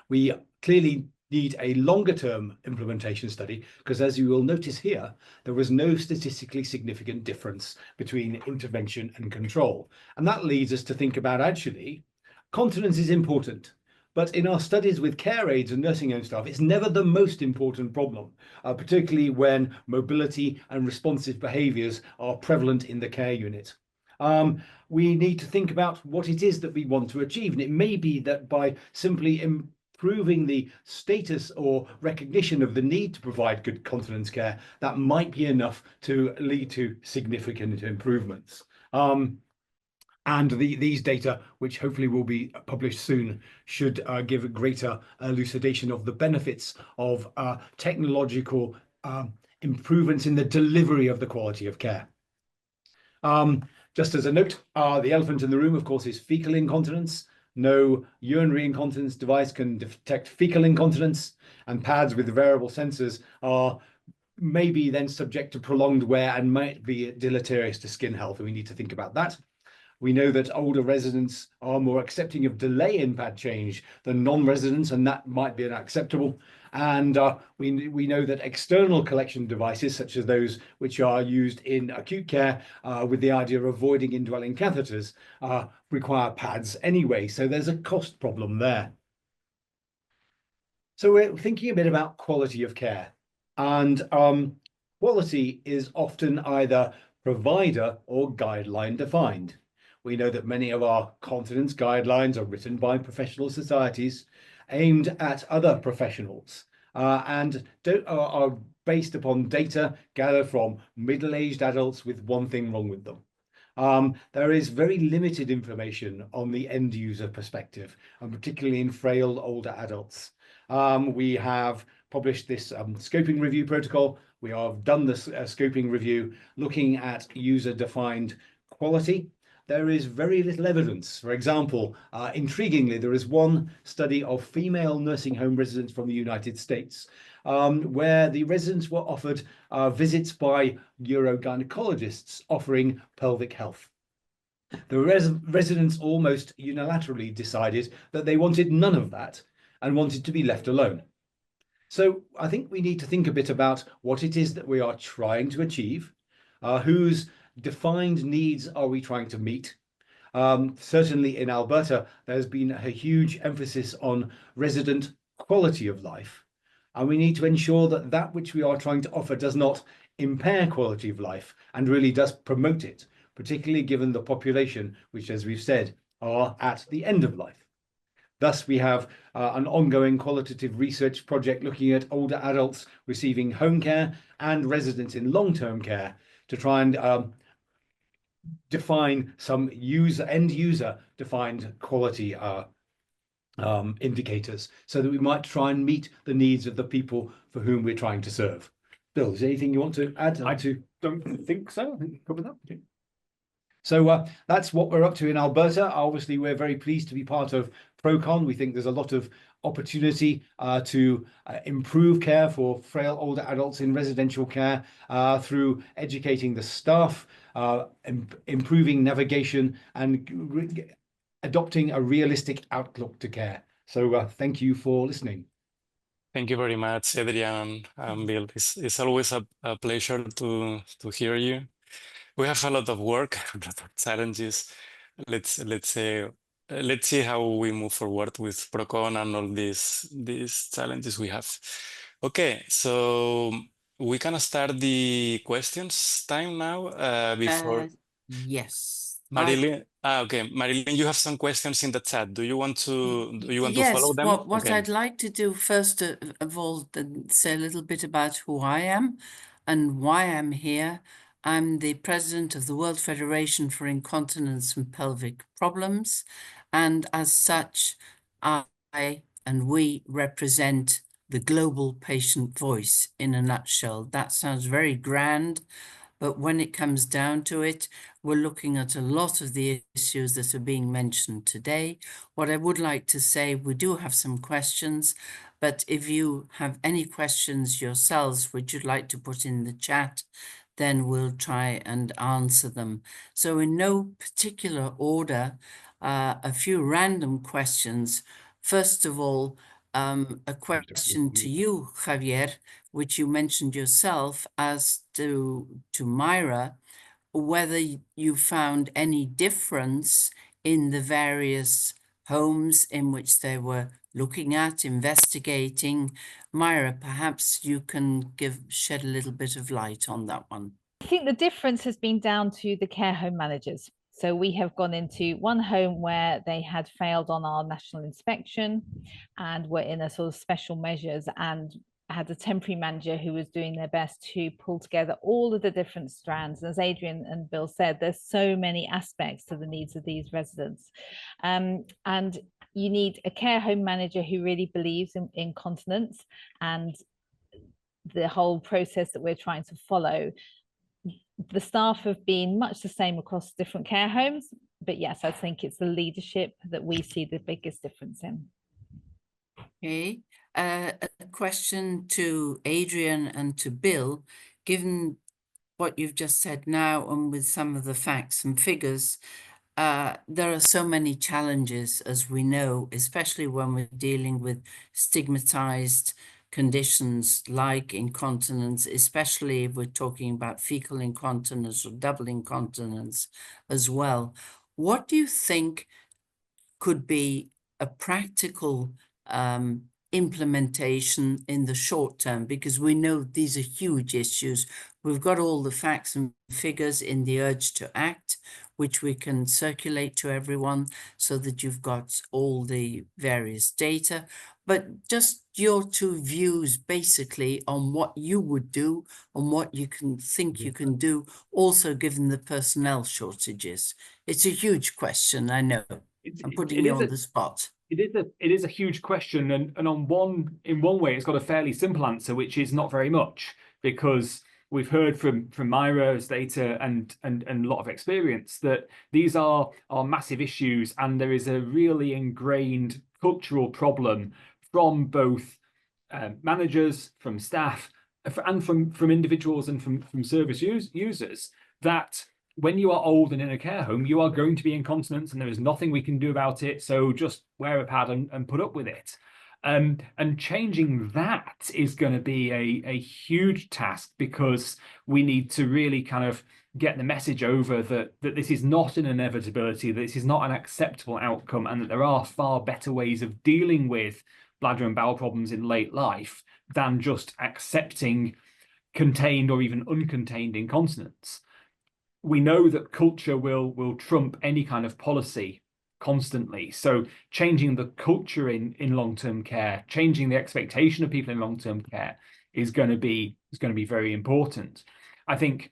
We clearly need a longer term implementation study, because as you will notice here, there was no statistically significant difference between intervention and control. And that leads us to think about, actually, continence is important. But in our studies with care aides and nursing home staff, it's never the most important problem, particularly when mobility and responsive behaviours are prevalent in the care unit. We need to think about what it is that we want to achieve. And it may be that by simply improving the status or recognition of the need to provide good continence care, that might be enough to lead to significant improvements. And these data, which hopefully will be published soon, should give a greater elucidation of the benefits of technological improvements in the delivery of the quality of care. Just as a note, the elephant in the room, of course, is fecal incontinence. No urinary incontinence device can detect fecal incontinence, and pads with variable sensors are maybe then subject to prolonged wear and might be deleterious to skin health, and we need to think about that. We know that older residents are more accepting of delay in pad change than non-residents, and that might be unacceptable. And we know that external collection devices, such as those which are used in acute care with the idea of avoiding indwelling catheters, require pads anyway. So there's a cost problem there. So we're thinking a bit about quality of care. And quality is often either provider or guideline defined. We know that many of our continence guidelines are written by professional societies aimed at other professionals and are based upon data gathered from middle-aged adults with one thing wrong with them. There is very limited information on the end user perspective, and particularly in frail older adults. We have published this scoping review protocol. We have done this scoping review looking at user-defined quality. There is very little evidence. For example, intriguingly, there is one study of female nursing home residents from the United States where the residents were offered visits by urogynecologists offering pelvic health. The residents almost unilaterally decided that they wanted none of that and wanted to be left alone. So I think we need to think a bit about what it is that we are trying to achieve, whose defined needs are we trying to meet. Certainly in Alberta, there's been a huge emphasis on resident quality of life, and we need to ensure that that which we are trying to offer does not impair quality of life and really does promote it, particularly given the population, which, as we've said, are at the end of life. Thus, we have an ongoing qualitative research project looking at older adults receiving home care and residents in long-term care to try and define some end user defined quality indicators, so that we might try and meet the needs of the people for whom we're trying to serve. Bill, is there anything you want to add? I don't think so. I think you covered that. Okay. So that's what we're up to in Alberta. Obviously, we're very pleased to be part of ProCon. We think there's a lot of opportunity to improve care for frail older adults in residential care through educating the staff, improving navigation, and adopting a realistic outlook to care. So thank you for listening. Thank you very much, Adrian and Bill. It's always a pleasure to hear you. We have a lot of work, a lot of challenges. Let's see how we move forward with ProCon and all these challenges we have. Okay, so we can start the questions time now. Before yes, Marilyn. Okay, Marilyn, you have some questions in the chat. Do you want to yes, follow them? what Okay. I'd like to do first of all, say a little bit about who I am and why I'm here. I'm the president of the World Federation for Incontinence and Pelvic Problems, and as such, I and we represent the global patient voice in a nutshell. That sounds very grand, but when it comes down to it, we're looking at a lot of the issues that are being mentioned today. What I would like to say, we do have some questions, but if you have any questions yourselves, which you'd like to put in the chat, then we'll try and answer them. So in no particular order, a few random questions. First of all, a question to you, Javier, which you mentioned yourself, as to Myra, whether you found any difference in the various homes in which they were looking at, investigating. Myra, perhaps you can shed a little bit of light on that one. I think the difference has been down to the care home managers. So we have gone into one home where they had failed on our national inspection and were in a sort of special measures, and had a temporary manager who was doing their best to pull together all of the different strands. As Adrian and Bill said, there's so many aspects to the needs of these residents. And you need a care home manager who really believes in continence and the whole process that we're trying to follow. The staff have been much the same across different care homes, but yes, I think it's the leadership that we see the biggest difference in. Okay, a question to Adrian and to Bill, given what you've just said now and with some of the facts and figures, there are so many challenges, as we know, especially when we're dealing with stigmatized conditions like incontinence, especially if we're talking about fecal incontinence or double incontinence as well. What do you think could be a practical implementation in the short term? Because we know these are huge issues. We've got all the facts and figures in the urge to act, which we can circulate to everyone so that you've got all the various data. But just your two views basically on what you would do and what you can think you can do, also given the personnel shortages. It's a huge question, I know. I'm putting you on the spot. It is a huge question, and in one way it's got a fairly simple answer, which is not very much, because we've heard from Myra's data and a lot of experience that these are massive issues, and there is a really ingrained cultural problem from both managers, from staff, and from individuals and from service users, that when you are old and in a care home, you are going to be incontinent and there is nothing we can do about it. So just wear a pad and put up with it. And changing that is going to be a huge task, because we need to really kind of get the message over that this is not an inevitability, that this is not an acceptable outcome, and that there are far better ways of dealing with bladder and bowel problems in late life than just accepting contained or even uncontained incontinence. We know that culture will trump any kind of policy constantly. So changing the culture in long-term care, changing the expectation of people in long-term care is going to be very important. I think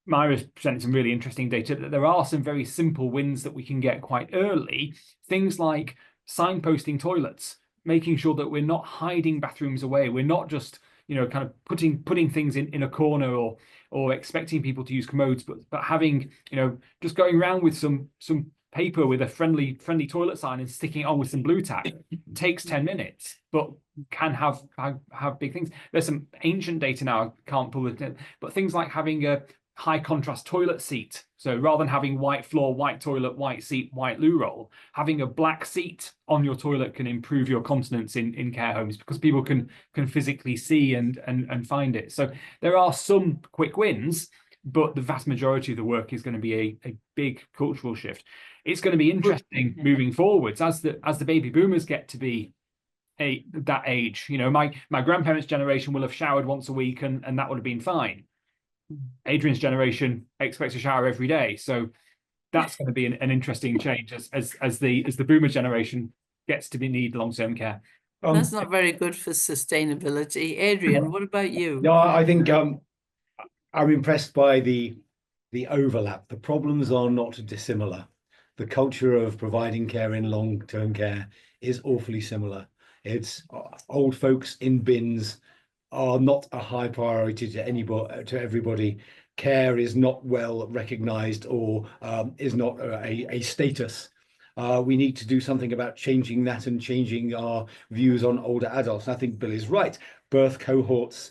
Myra's presented some really interesting data that there are some very simple wins that we can get quite early. Things like signposting toilets, making sure that we're not hiding bathrooms away. We're not just, you know, kind of putting things in a corner or expecting people to use commodes, but having, you know, just going around with some paper with a friendly toilet sign and sticking it on with some blue tack. It takes 10 minutes, but can have big things. There's some ancient data now, I can't pull it in, but things like having a high contrast toilet seat. So rather than having white floor, white toilet, white seat, white loo roll, having a black seat on your toilet can improve your continence in care homes, because people can physically see and find it. So there are some quick wins, but the vast majority of the work is going to be a big cultural shift. It's going to be interesting moving forwards as the baby boomers get to be that age. You know, my grandparents' generation will have showered once a week and that would have been fine. Adrian's generation expects a shower every day, so that's going to be an interesting change as the boomer generation gets to need long-term care. That's not very good for sustainability. Adrian, what about you? No, I think I'm impressed by the overlap. The problems are not dissimilar. The culture of providing care in long-term care is awfully similar. It's old folks in bins are not a high priority to everybody. Care is not well recognized or is not a status. We need to do something about changing that and changing our views on older adults. And I think Bill is right. Birth cohorts,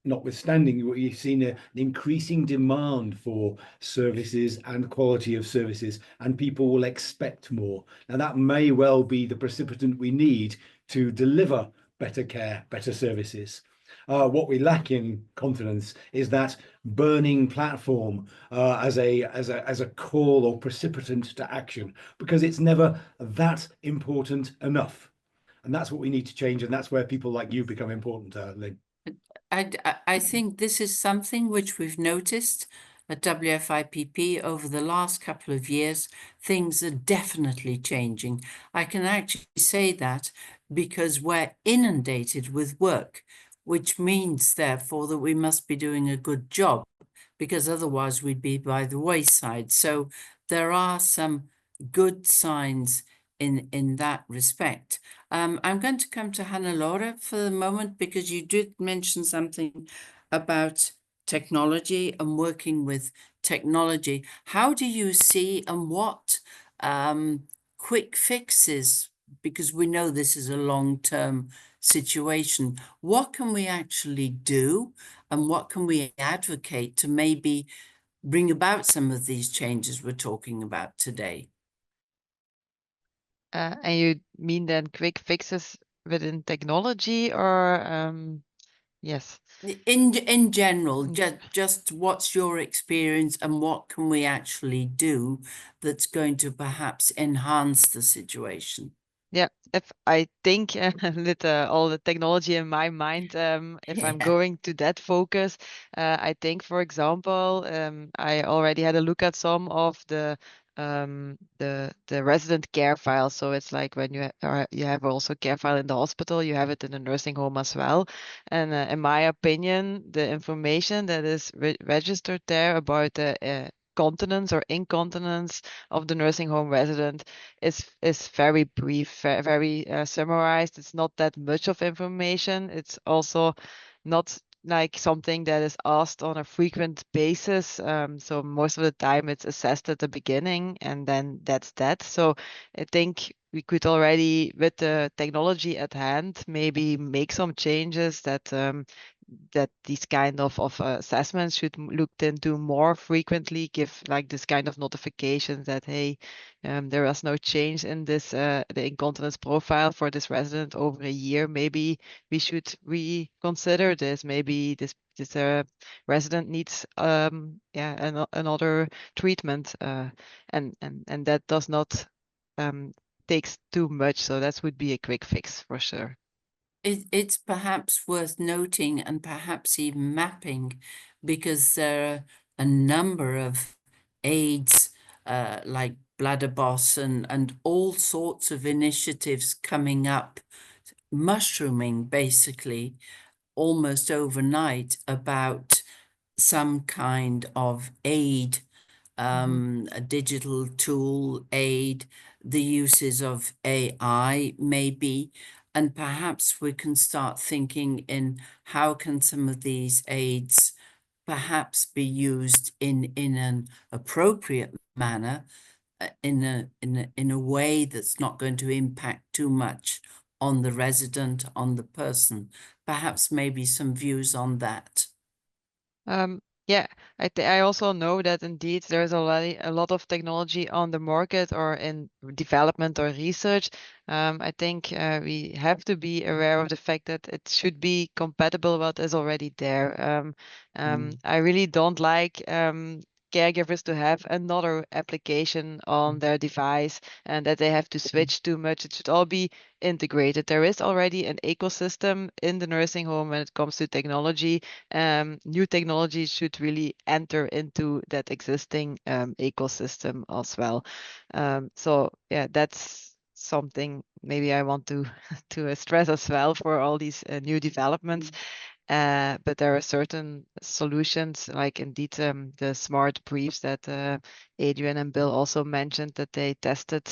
notwithstanding, you've seen an increasing demand for services and quality of services, and people will expect more. Now, that may well be the precipitant we need to deliver better care, better services. What we lack in Continence is that burning platform as a call or precipitant to action, because it's never that important enough. And that's what we need to change, and that's where people like you become important, Lynn. I think this is something which we've noticed at WFIPP over the last couple of years. Things are definitely changing. I can actually say that because we're inundated with work, which means therefore that we must be doing a good job, because otherwise we'd be by the wayside. So there are some good signs in that respect. I'm going to come to Hannah-Laura for the moment, because you did mention something about technology and working with technology. How do you see, and what quick fixes, because we know this is a long-term situation, what can we actually do and what can we advocate to maybe bring about some of these changes we're talking about today? And you mean then quick fixes within technology, or yes? In general, just what's your experience and what can we actually do that's going to perhaps enhance the situation? Yeah, if I think with all the technology in my mind, if I'm going to that focus, I think, for example, I already had a look at some of the resident care files. So it's like when you have also care file in the hospital, you have it in a nursing home as well. And in my opinion, the information that is registered there about the continence or incontinence of the nursing home resident is very brief, very summarized. It's not that much of information. It's also not like something that is asked on a frequent basis. So most of the time it's assessed at the beginning and then that's that. So I think we could already, with the technology at hand, maybe make some changes that that these kind of assessments should looked into more frequently, give like this kind of notifications that, hey, there was no change in this the incontinence profile for this resident over a year. Maybe we should reconsider this. Maybe this resident needs another treatment, and that does not takes too much. So that would be a quick fix for sure. It's perhaps worth noting and perhaps even mapping, because there are a number of aids like Bladder Boss and all sorts of initiatives coming up, mushrooming basically almost overnight, about some kind of aid, a digital tool aid, the uses of AI maybe. And perhaps we can start thinking in how can some of these aids perhaps be used in an appropriate manner, in a way that's not going to impact too much on the resident, on the person. Perhaps maybe some views on that. Yeah, I also know that indeed there's already a lot of technology on the market or in development or research. I think we have to be aware of the fact that it should be compatible with what is already there. I really don't like caregivers to have another application on their device and that they have to switch too much. It should all be integrated. There is already an ecosystem in the nursing home when it comes to technology. New technology should really enter into that existing ecosystem as well. So yeah, that's something maybe I want to stress as well for all these new developments. But there are certain solutions, like indeed the smart briefs that Adrian and Bill also mentioned that they tested.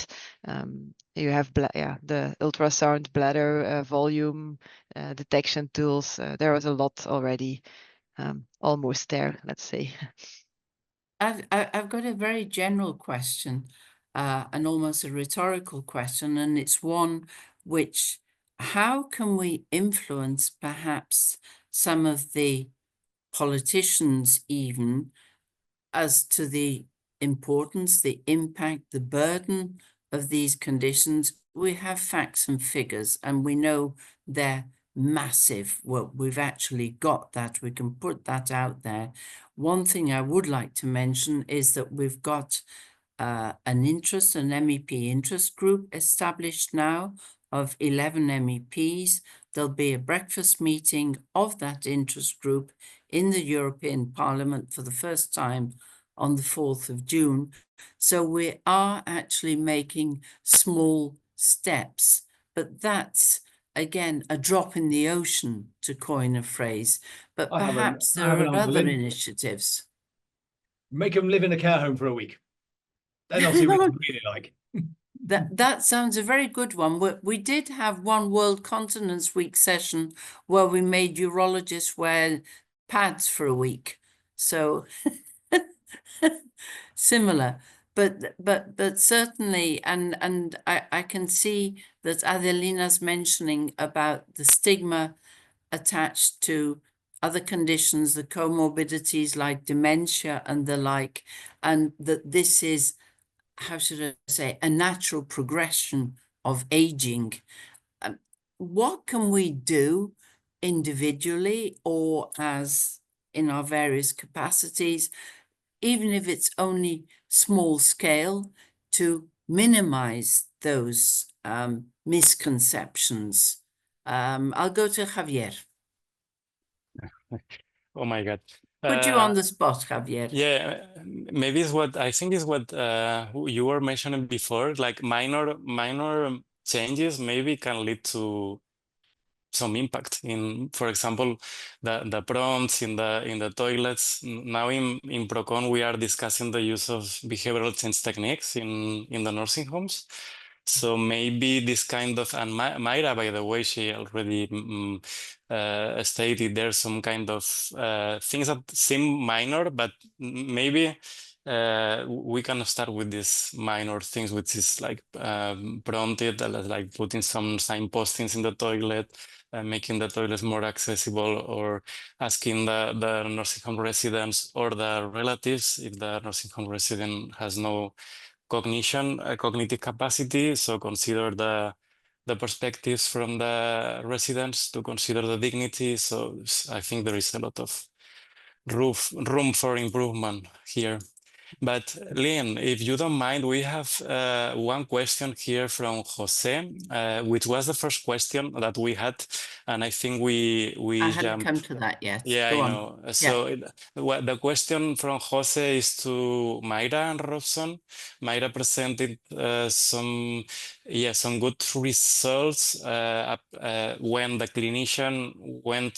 You have the ultrasound bladder volume detection tools. There was a lot already, almost there, let's say. I've got a very general question, and almost a rhetorical question, and it's one which, how can we influence perhaps some of the politicians even as to the importance, the impact, the burden of these conditions? We have facts and figures, and we know they're massive. Well, we've actually got that. We can put that out there. One thing I would like to mention is that we've got an MEP interest group established now of 11 MEPs. There'll be a breakfast meeting of that interest group in the European Parliament for the first time on the 4th of June. So we are actually making small steps, but that's, again, a drop in the ocean, to coin a phrase. But perhaps there are other initiatives. Make them live in a care home for a week. Then I'll see what it's really like. That sounds a very good one. We did have one World Continence Week session where we made urologists wear pads for a week. So similar, but certainly, and I can see that Adelina's mentioning about the stigma attached to other conditions, the comorbidities like dementia and the like, and that this is, how should I say, a natural progression of aging. What can we do individually or as in our various capacities, even if it's only small scale, to minimize those misconceptions? I'll go to Javier. Oh my God. Put you on the spot, Javier. Yeah, maybe it's what I think is what you were mentioning before, like minor changes maybe can lead to some impact in, for example, the prompts in the toilets. Now in Procon we are discussing the use of behavioral change techniques in the nursing homes. So maybe this kind of, and Mayra, by the way, she already stated there's some kind of things that seem minor, but maybe we can start with these minor things, which is like prompted, like putting some signpostings in the toilet, making the toilets more accessible, or asking the nursing home residents or the relatives if the nursing home resident has no cognitive capacity. So consider the perspectives from the residents, to consider the dignity. So I think there is a lot of room for improvement here. But Lynn, if you don't mind, we have one question here from Jose, which was the first question that we had, and I think we I hadn't jumped. come to that yet. Yeah, Go I on. know. So the question from Jose is to Mayra and Robson. Mayra presented some good results when the clinician went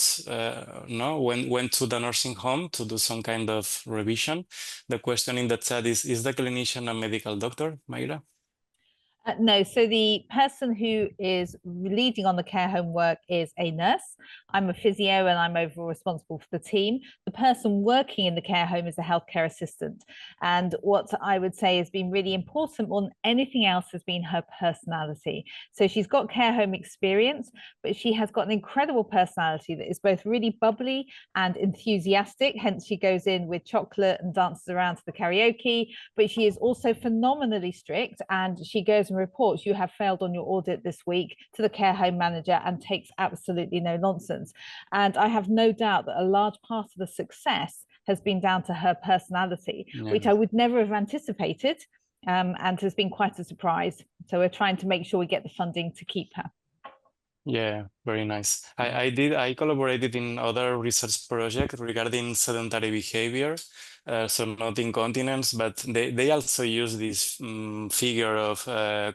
to the nursing home to do some kind of revision. The question in the chat is the clinician a medical doctor, Mayra? No, so the person who is leading on the care home work is a nurse. I'm a physio and I'm overall responsible for the team. The person working in the care home is a healthcare assistant. And what I would say has been really important more than anything else has been her personality. So she's got care home experience, but she has got an incredible personality that is both really bubbly and enthusiastic. Hence, she goes in with chocolate and dances around to the karaoke, but she is also phenomenally strict, and she goes and reports, "You have failed on your audit this week," to the care home manager, and takes absolutely no nonsense. And I have no doubt that a large part of the success has been down to her personality, which I would never have anticipated, and has been quite a surprise. So we're trying to make sure we get the funding to keep her. Yeah, very nice. I collaborated in other research projects regarding sedentary behavior, so not incontinence, but they also use this figure of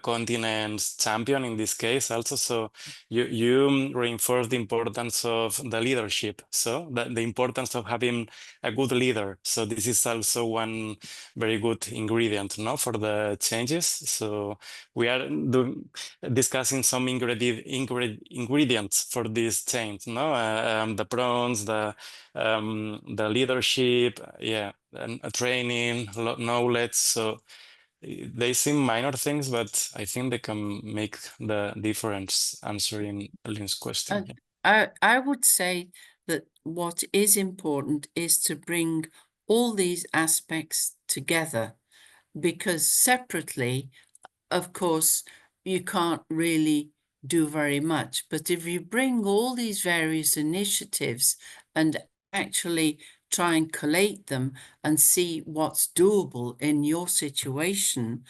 continence champion in this case also. So you reinforce the importance of the leadership, so the importance of having a good leader. So this is also one very good ingredient, no, for the changes. So we are discussing some ingredients for this change, no? The prawns, the leadership, and training, knowledge. So they seem minor things, but I think they can make the difference, answering Lynn's question. I would say that what is important is to bring all these aspects together, because separately, of course, you can't really do very much. But if you bring all these various initiatives and actually try and collate them and see what's doable in your situation,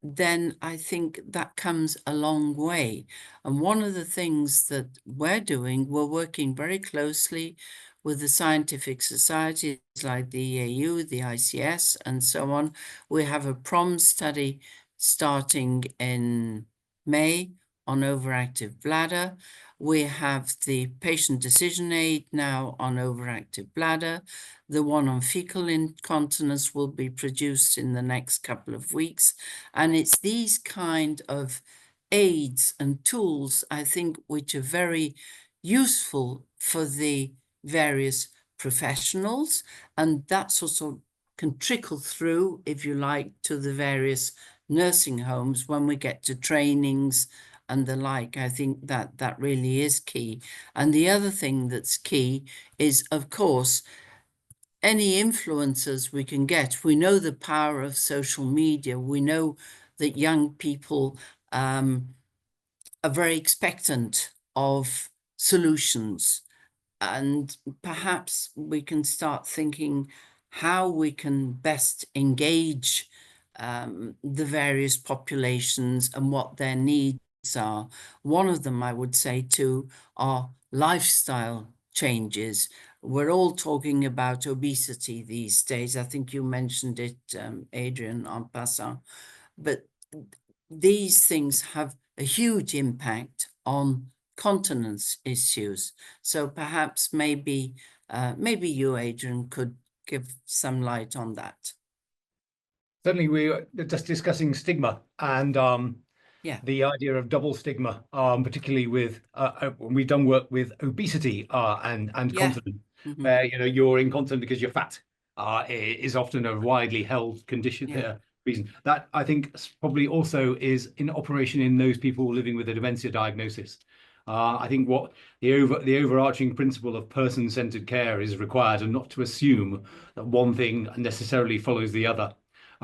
then I think that comes a long way. And one of the things that we're doing, we're working very closely with the scientific societies like the EAU, the ICS, and so on. We have a PROM study starting in May on overactive bladder. We have the patient decision aid now on overactive bladder. The one on fecal incontinence will be produced in the next couple of weeks. And it's these kind of aids and tools, I think, which are very useful for the various professionals. And that sort of can trickle through, if you like, to the various nursing homes when we get to trainings and the like. I think that really is key. And the other thing that's key is, of course, any influencers we can get. We know the power of social media. We know that young people are very expectant of solutions. And perhaps we can start thinking how we can best engage the various populations and what their needs are. One of them, I would say, too, are lifestyle changes. We're all talking about obesity these days. I think you mentioned it, Adrian, en passant. But these things have a huge impact on continence issues. So perhaps maybe you, Adrian, could give some light on that. Certainly, we were just discussing stigma and the idea of double stigma, particularly with when we've done work with obesity and continence, where you're incontinent because you're fat is often a widely held condition. Reason that I think probably also is in operation in those people living with a dementia diagnosis, I think what the overarching principle of person-centered care is required, and not to assume that one thing necessarily follows the other.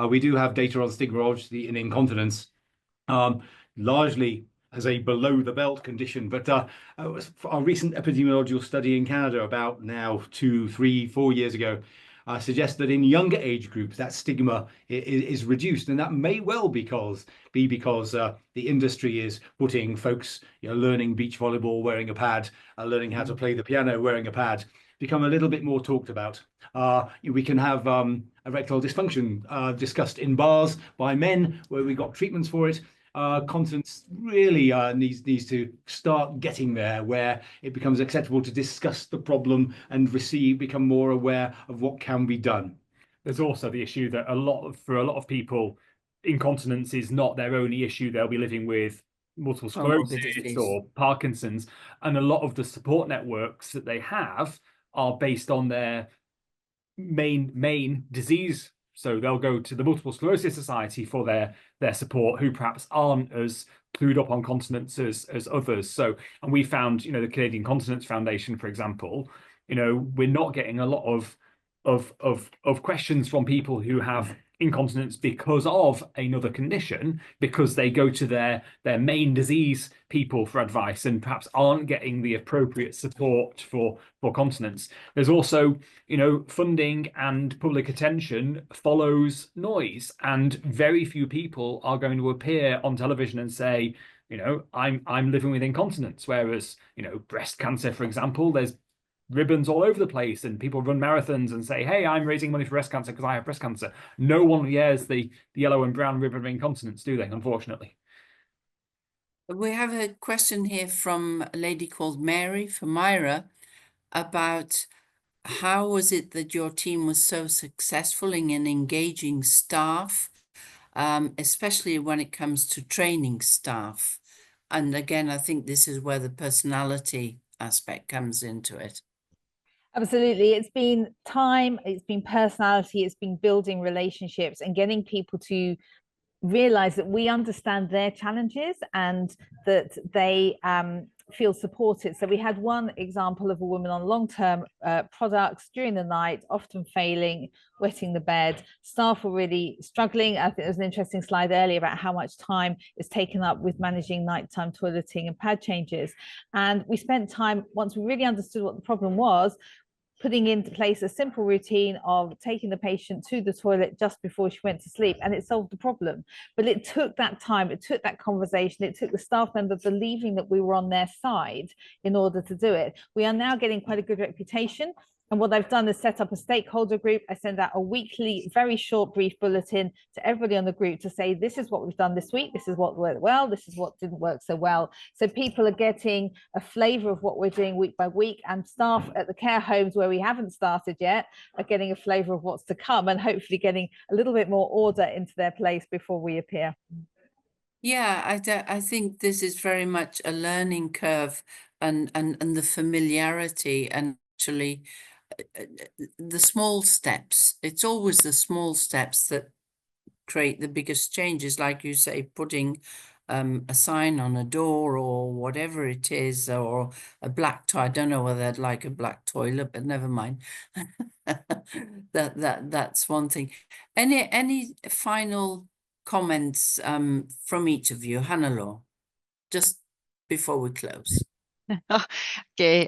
We do have data on stigma, obviously, in incontinence, largely as a below-the-belt condition. But our recent epidemiological study in Canada, about now 2, 3, 4 years ago, suggests that in younger age groups that stigma is reduced, and that may well be because the industry is putting folks, learning beach volleyball wearing a pad, learning how to play the piano wearing a pad, become a little bit more talked about. We can have erectile dysfunction discussed in bars by men, where we got treatments for it. Continence really needs to start getting there, where it becomes acceptable to discuss the problem and become more aware of what can be done. There's also the issue that for a lot of people, incontinence is not their only issue. They'll be living with multiple sclerosis or Parkinson's, and a lot of the support networks that they have are based on their main disease. So they'll go to the Multiple Sclerosis Society for their support, who perhaps aren't as clued up on continence as others. So, and we found, the Canadian Continence Foundation, for example, we're not getting a lot of questions from people who have incontinence because of another condition, because they go to their main disease people for advice and perhaps aren't getting the appropriate support for continence. There's also, funding and public attention follows noise, and very few people are going to appear on television and say, I'm living with incontinence. Whereas, breast cancer, for example, there's ribbons all over the place, and people run marathons and say, hey, I'm raising money for breast cancer because I have breast cancer. No one wears the yellow and brown ribbon of incontinence, do they, unfortunately? We have a question here from a lady called Mary, from Myra, about how was it that your team was so successful in engaging staff, especially when it comes to training staff? And again, I think this is where the personality aspect comes into it. Absolutely. It's been time, it's been personality, it's been building relationships and getting people to realize that we understand their challenges and that they feel supported. So we had one example of a woman on long-term products during the night, often failing, wetting the bed. Staff were really struggling. I think there was an interesting slide earlier about how much time is taken up with managing nighttime toileting and pad changes. And we spent time, once we really understood what the problem was, putting into place a simple routine of taking the patient to the toilet just before she went to sleep, and it solved the problem. But it took that time, it took that conversation, it took the staff member believing that we were on their side in order to do it. We are now getting quite a good reputation. And what I've done is set up a stakeholder group. I send out a weekly, very short, brief bulletin to everybody on the group to say, this is what we've done this week. This is what worked well. This is what didn't work so well. So people are getting a flavor of what we're doing week by week, and staff at the care homes where we haven't started yet are getting a flavor of what's to come, and hopefully getting a little bit more order into their place before we appear. Yeah, I think this is very much a learning curve, and the familiarity, and actually the small steps. It's always the small steps that create the biggest changes, like you say, putting a sign on a door or whatever it is, or a black toilet. I don't know whether I'd like a black toilet, but never mind. That's one thing. Any final comments from each of you? Hannelore, just before we close. Okay,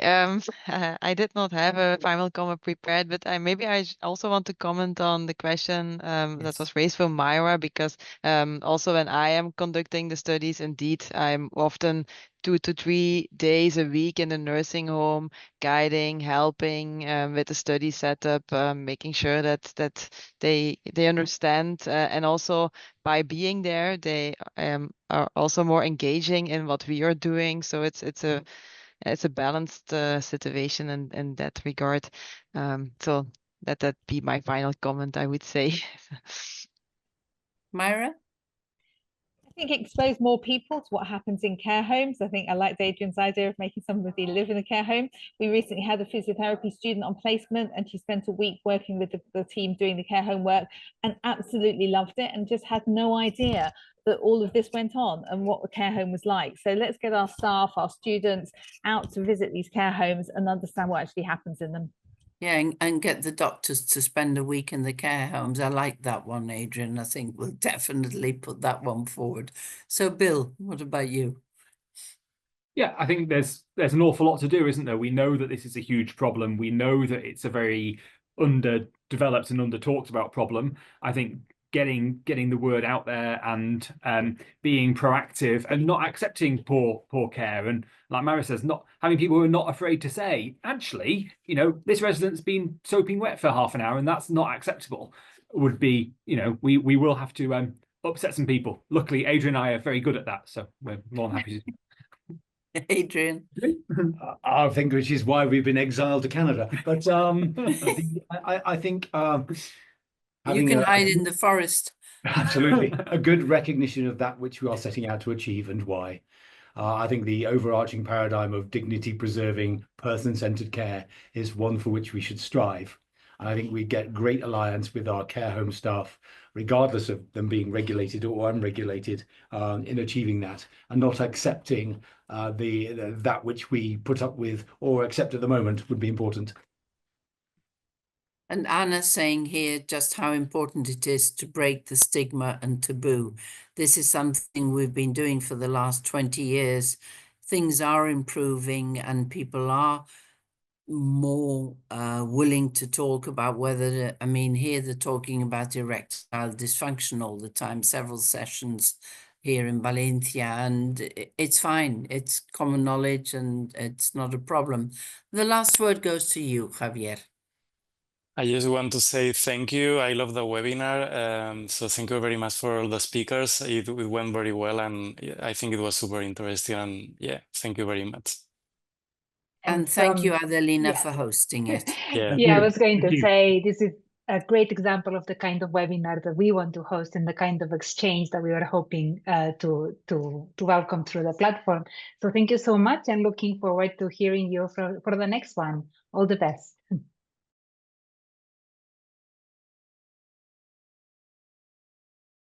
I did not have a final comment prepared, but maybe I also want to comment on the question that was raised from Myra, because also when I am conducting the studies, indeed, I'm often 2 to 3 days a week in the nursing home, guiding, helping with the study setup, making sure that they understand, and also by being there, they are also more engaging in what we are doing. So it's a balanced situation in that regard. So that be my final comment, I would say. Myra? think expose more people to what happens in care homes. I think I liked Adrian's idea of making somebody live in a care home. We recently had a physiotherapy student on placement, and she spent a week working with the team doing the care home work and absolutely loved it, and just had no idea that all of this went on and what the care home was like. So let's get our staff, our students out to visit these care homes and understand what actually happens in them. Yeah, and get the doctors to spend a week in the care homes. I like that one, Adrian. I think we'll definitely put that one forward. So, Bill, what about you? Yeah, I think there's an awful lot to do, isn't there? We know that this is a huge problem. We know that it's a very underdeveloped and under-talked about problem. I think getting the word out there and being proactive and not accepting poor care, and like Mara says, not having people who are not afraid to say, actually, you know, this resident's been soaping wet for half an hour and that's not acceptable, would be, you know, we will have to upset some people. Luckily, Adrian and I are very good at that, so we're more than happy to. Adrian. I think which is why we've been exiled to Canada. But I think you can hide in the forest. Absolutely. A good recognition of that which we are setting out to achieve and why. I think the overarching paradigm of dignity preserving person-centered care is one for which we should strive. And I think we get great alliance with our care home staff, regardless of them being regulated or unregulated, in achieving that, and not accepting that which we put up with or accept at the moment would be important. And Anna saying here just how important it is to break the stigma and taboo. This is something we've been doing for the last 20 years. Things are improving and people are more willing to talk about whether, I mean, here they're talking about erectile dysfunction all the time, several sessions here in Valencia, and it's fine. It's common knowledge and it's not a problem. The last word goes to you, Javier. I just want to say thank you. I love the webinar. So thank you very much for all the speakers. It went very well, and I think it was super interesting. And yeah, thank you very much. And thank you, Adelina, for hosting it. Yeah, I was going to say this is a great example of the kind of webinar that we want to host and the kind of exchange that we were hoping to welcome through the platform. So thank you so much, and looking forward to hearing you for the next one. All the best.